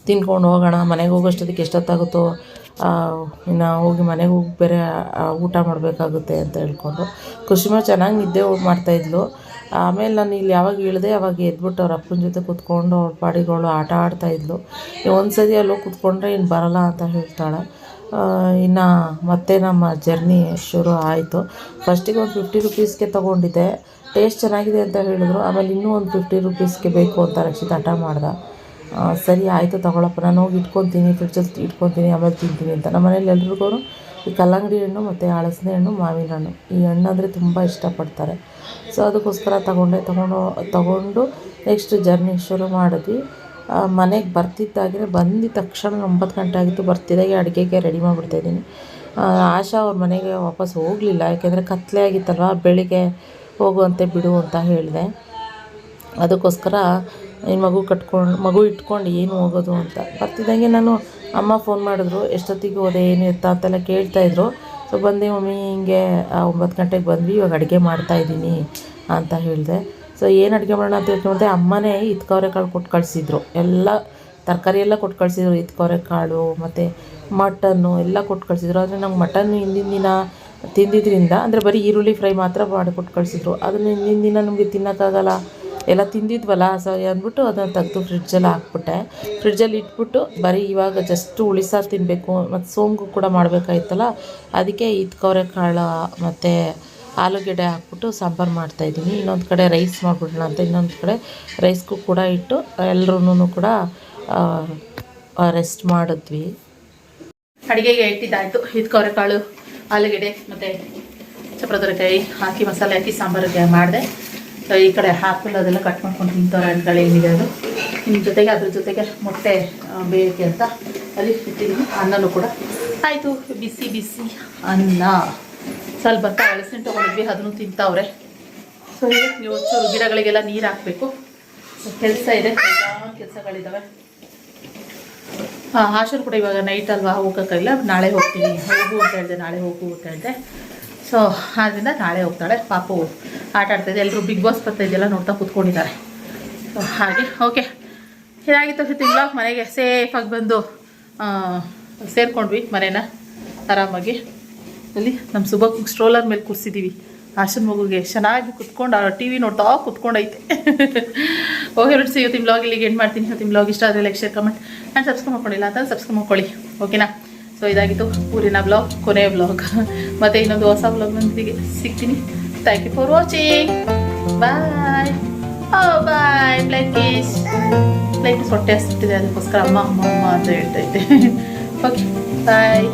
S1: ತಿನ್ಕೊಂಡು ಹೋಗೋಣ, ಮನೆಗೆ ಹೋಗೋಷ್ಟೊತ್ತಿಗೆ ಎಷ್ಟೊತ್ತಾಗುತ್ತೋ, ಇನ್ನು ಹೋಗಿ ಮನೆಗೆ ಹೋಗಿ ಬೇರೆ ಊಟ ಮಾಡಬೇಕಾಗುತ್ತೆ ಅಂತ ಹೇಳ್ಕೊಂಡು ಖುಷಿಮ ಚೆನ್ನಾಗಿ ನಿದ್ದೆ ಮಾಡ್ತಾಯಿದ್ಲು. ಆಮೇಲೆ ನಾನು ಇಲ್ಲಿ ಯಾವಾಗ ಇಳಿದೆ ಅವಾಗ ಎದ್ಬಿಟ್ಟು ಅವ್ರ ಅಪ್ಪನ ಜೊತೆ ಕೂತ್ಕೊಂಡು ಅವ್ರ ಪಾಡಿಗಳು ಆಟ ಆಡ್ತಾಯಿದ್ಲು. ಒಂದು ಸರಿ ಅಲ್ಲೋ ಕೂತ್ಕೊಂಡ್ರೆ ಇನ್ನು ಬರೋಲ್ಲ ಅಂತ ಹೇಳ್ತಾಳೆ. ಇನ್ನು ಮತ್ತೆ ನಮ್ಮ ಜರ್ನಿ ಶುರು ಆಯಿತು. ಫಸ್ಟಿಗೆ ಒಂದು 50 ರೂಪೀಸ್ಗೆ ತೊಗೊಂಡಿದ್ದೆ. ಟೇಸ್ಟ್ ಚೆನ್ನಾಗಿದೆ ಅಂತ ಹೇಳಿದ್ರು. ಆಮೇಲೆ ಇನ್ನೂ ಒಂದು 50 ರೂಪೀಸ್ಗೆ ಬೇಕು ಅಂತ ರಕ್ಷಿತ ಹಠ ಮಾಡ್ದೆ. ಸರಿ ಆಯಿತು ತಗೊಳಪ್ಪ, ನಾನು ಹೋಗಿ ಇಟ್ಕೊತೀನಿ, ಫ್ರಿಡ್ಜಲ್ಲಿ ಇಟ್ಕೊತೀನಿ, ಆಮೇಲೆ ತಿಂತೀನಿ ಅಂತ. ನಮ್ಮ ಮನೇಲಿ ಎಲ್ರಿಗೂ ಈ ಕಲ್ಲಂಗಡಿ ಹಣ್ಣು ಮತ್ತು ಹಲಸಿನ ಹಣ್ಣು, ಮಾವಿನ ಹಣ್ಣು ಈ ಹಣ್ಣು ಅಂದರೆ ತುಂಬ ಇಷ್ಟಪಡ್ತಾರೆ. ಸೊ ಅದಕ್ಕೋಸ್ಕರ ತಗೊಂಡು ನೆಕ್ಸ್ಟ್ ಜರ್ನಿ ಶುರು ಮಾಡಿದ್ವಿ. ಮನೆಗೆ ಬಂದಿದ್ದ ತಕ್ಷಣ 9 ಗಂಟೆ ಆಗಿತ್ತು. ಬರ್ತಿದ್ದಾಗೆ ಅಡುಗೆಗೆ ರೆಡಿ ಮಾಡಿಬಿಡ್ತಾಯಿದ್ದೀನಿ. ಆಶಾ ಅವ್ರ ಮನೆಗೆ ವಾಪಸ್ ಹೋಗಲಿಲ್ಲ, ಯಾಕೆಂದರೆ ಕತ್ತಲೆ ಆಗಿತ್ತಲ್ವ. ಬೆಳಿಗ್ಗೆ ಹೋಗುವಂತೆ ಬಿಡು ಅಂತ ಹೇಳಿದೆ. ಅದಕ್ಕೋಸ್ಕರ ಈ ಮಗು ಇಟ್ಕೊಂಡು ಏನು ಹೋಗೋದು ಅಂತ. ಬರ್ತಿದ್ದಂಗೆ ನಾನು ಅಮ್ಮ ಫೋನ್ ಮಾಡಿದ್ರು, ಎಷ್ಟೊತ್ತಿಗೆ ಹೋದೆ ಏನು ಎತ್ತ ಅಂತೆಲ್ಲ ಕೇಳ್ತಾಯಿದ್ರು. ಸೊ ಬಂದೆ ಮಮ್ಮಿ, ಹಿಂಗೆ 9 ಗಂಟೆಗೆ ಬಂದ್ವಿ, ಇವಾಗ ಅಡುಗೆ ಮಾಡ್ತಾಯಿದ್ದೀನಿ ಅಂತ ಹೇಳಿದೆ. ಸೊ ಏನು ಅಡುಗೆ ಮಾಡೋಣ ಅಂತ ಹೇಳ್ಕೊಂಡೆ. ಅಮ್ಮನೇ ಇತ್ಕವ್ರೆ ಕಾಳು ಕೊಟ್ಟು ಕಳಿಸಿದ್ರು. ಎಲ್ಲ ತರಕಾರಿ ಎಲ್ಲ ಕೊಟ್ಟು ಕಳಿಸಿದ್ರು, ಇದ್ಕೊರೆ ಕಾಳು ಮತ್ತು ಮಟನ್ನು ಎಲ್ಲ ಕೊಟ್ಟು ಕಳಿಸಿದ್ರು. ಆದರೆ ನಂಗೆ ಮಟನ್ ಹಿಂದಿನ ದಿನ ತಿಂದಿದ್ದರಿಂದ ಅಂದರೆ ಬರೀ ಈರುಳ್ಳಿ ಫ್ರೈ ಮಾತ್ರ ಮಾಡಿ ಕೊಟ್ಟು ಕಳಿಸಿದ್ರು. ಅದನ್ನು ಹಿಂದಿನ ದಿನ ನಮಗೆ ತಿನ್ನೋಕ್ಕಾಗಲ್ಲ, ಎಲ್ಲ ತಿಂದಿದ್ವಲ್ಲ, ಸೊ ಅಂದ್ಬಿಟ್ಟು ಅದನ್ನು ತೆಗೆದು ಫ್ರಿಡ್ಜಲ್ಲಿ ಹಾಕ್ಬಿಟ್ಟೆ. ಫ್ರಿಡ್ಜಲ್ಲಿ ಇಟ್ಬಿಟ್ಟು ಬರೀ ಇವಾಗ ಜಸ್ಟ್ ಹುಳಿ ಸಾರು ತಿನ್ನಬೇಕು ಮತ್ತು ಸೋಂಗು ಕೂಡ ಮಾಡಬೇಕಾಯ್ತಲ್ಲ, ಅದಕ್ಕೆ ಇದ್ಕೊರೆ ಕಾಳು ಮತ್ತು ಆಲೂಗೆಡ್ಡೆ ಹಾಕ್ಬಿಟ್ಟು ಸಾಂಬಾರು ಮಾಡ್ತಾಯಿದ್ದೀನಿ. ಇನ್ನೊಂದು ಕಡೆ ರೈಸ್ ಮಾಡಿಬಿಡೋಣ ಅಂತ ಇನ್ನೊಂದು ಕಡೆ ರೈಸ್ಗೂ ಕೂಡ ಇಟ್ಟು ಎಲ್ಲರೂ ಕೂಡ ರೆಸ್ಟ್ ಮಾಡಿದ್ವಿ.
S2: ಅಡುಗೆಗೆ ಇಟ್ಟಿದ್ದಾಯಿತು. ಇದ್ಕೊರೆ ಕಾಳು, ಆಲೂಗೆಡ್ಡೆ ಮತ್ತು ಚಪ್ರದೊರೆಕಾಯಿ ಹಾಕಿ ಮಸಾಲೆ ಹಾಕಿ ಸಾಂಬಾರಿಗೆ ಮಾಡಿದೆ. ಈ ಕಡೆ ಆ್ಯಪಲ್ ಅದೆಲ್ಲ ಕಟ್ ಮಾಡ್ಕೊಂಡು ತಿಂತಾರೆ ಹಣ್ಣುಗಳು ಏನಿದೆ ಅದು. ಇನ್ನು ಜೊತೆಗೆ ಅದ್ರ ಜೊತೆಗೆ ಮೊಟ್ಟೆ ಬೇಯಕ್ಕೆ ಅಂತ ಅಲ್ಲಿ ಇಟ್ಟಿದ್ದೀನಿ. ಅನ್ನನೂ ಕೂಡ ಆಯಿತು. ಬಿಸಿ ಬಿಸಿ ಅನ್ನ. ಸ್ವಲ್ಪ ಹಲಸಿನ ತೊಗೊಂಡಿದ್ವಿ, ಅದನ್ನು ತಿಂತಾವ್ರೆ. ಸೊ ಈಗ ನೀವು ಚೂರು ಗಿಡಗಳಿಗೆಲ್ಲ ನೀರು ಹಾಕಬೇಕು. ಕೆಲಸ ಇದೆ, ಕೆಲಸಗಳಿದ್ದಾವೆ. ಆಶರು ಕೂಡ ಇವಾಗ ನೈಟ್ ಅಲ್ವಾ, ಹೋಗೋಕ್ಕಾಗಿಲ್ಲ, ನಾಳೆ ಹೋಗ್ತೀನಿ ಹೋಗು ಅಂತ ಹೇಳಿದೆ, ನಾಳೆ ಹೋಗು ಅಂತ ಹೇಳಿದೆ. ಸೊ ಆದ್ದರಿಂದ ನಾಳೆ ಹೋಗ್ತಾಳೆ. ಪಾಪು ಆಟ ಆಡ್ತಾಯಿದ್ದೆ, ಎಲ್ಲರೂ ಬಿಗ್ ಬಾಸ್ ಬರ್ತಾಯಿದ್ದೆಲ್ಲ ನೋಡ್ತಾ ಕೂತ್ಕೊಂಡಿದ್ದಾರೆ. ಸೊ ಹಾಗೆ ಓಕೆ, ಇದಾಗಿತ್ತು ಇವತ್ತಿನ ಮನೆಗೆ ಸೇಫಾಗಿ ಬಂದು ಸೇರಿಕೊಂಡ್ವಿ ಮನೇನ ಆರಾಮಾಗಿ. ಅಲ್ಲಿ ನಮ್ಮ ಸುಬಕ್ ಸ್ಟ್ರೋಲರ್ ಮೇಲೆ ಕೂರಿಸಿದ್ದೀವಿ. ಆಶನ್ ಮಗುಗೆ ಚೆನ್ನಾಗಿ ಕುತ್ಕೊಂಡು ಟಿ ವಿ ನೋಡ್ತಾ ಕುತ್ಕೊಂಡೈತೆ. ಓಕೆ ಫ್ರೆಂಡ್ಸ್, ಇವತ್ತಿನ ಬ್ಲಾಗ್ ಇಲ್ಲಿಗೆ ಎಂಡ್ ಮಾಡ್ತೀನಿ. ಇವತ್ತಿನ ಬ್ಲಾಗ್ ಇಷ್ಟ ಆದರೆ like, share, comment and subscribe ಮಾಡ್ಕೊಂಡಿಲ್ಲ ಅಂತ ಸಬ್ಸ್ಕ್ರೈಬ್ ಮಾಡ್ಕೊಳ್ಳಿ, ಓಕೆನಾ. ಸೊ ಇದಾಗಿತ್ತು ಊರಿನ ಬ್ಲಾಗ್, ಕೊನೆಯ ಬ್ಲಾಗ್. ಮತ್ತು ಇನ್ನೊಂದು ಹೊಸ ಬ್ಲಾಗ್ನೊಂದಿಗೆ ಸಿಗ್ತೀನಿ. Thank you for watching. Bye. Bye. Plate ಹೊಟ್ಟೆ ಹಸ್ತಿದೆ, ಅದಕ್ಕೋಸ್ಕರ ಅಮ್ಮ ಅಮ್ಮ ಅಮ್ಮ ಅಂತ ಹೇಳ್ತಾ ಇದ್ದೆ. ಓಕೆ ಬಾಯ್.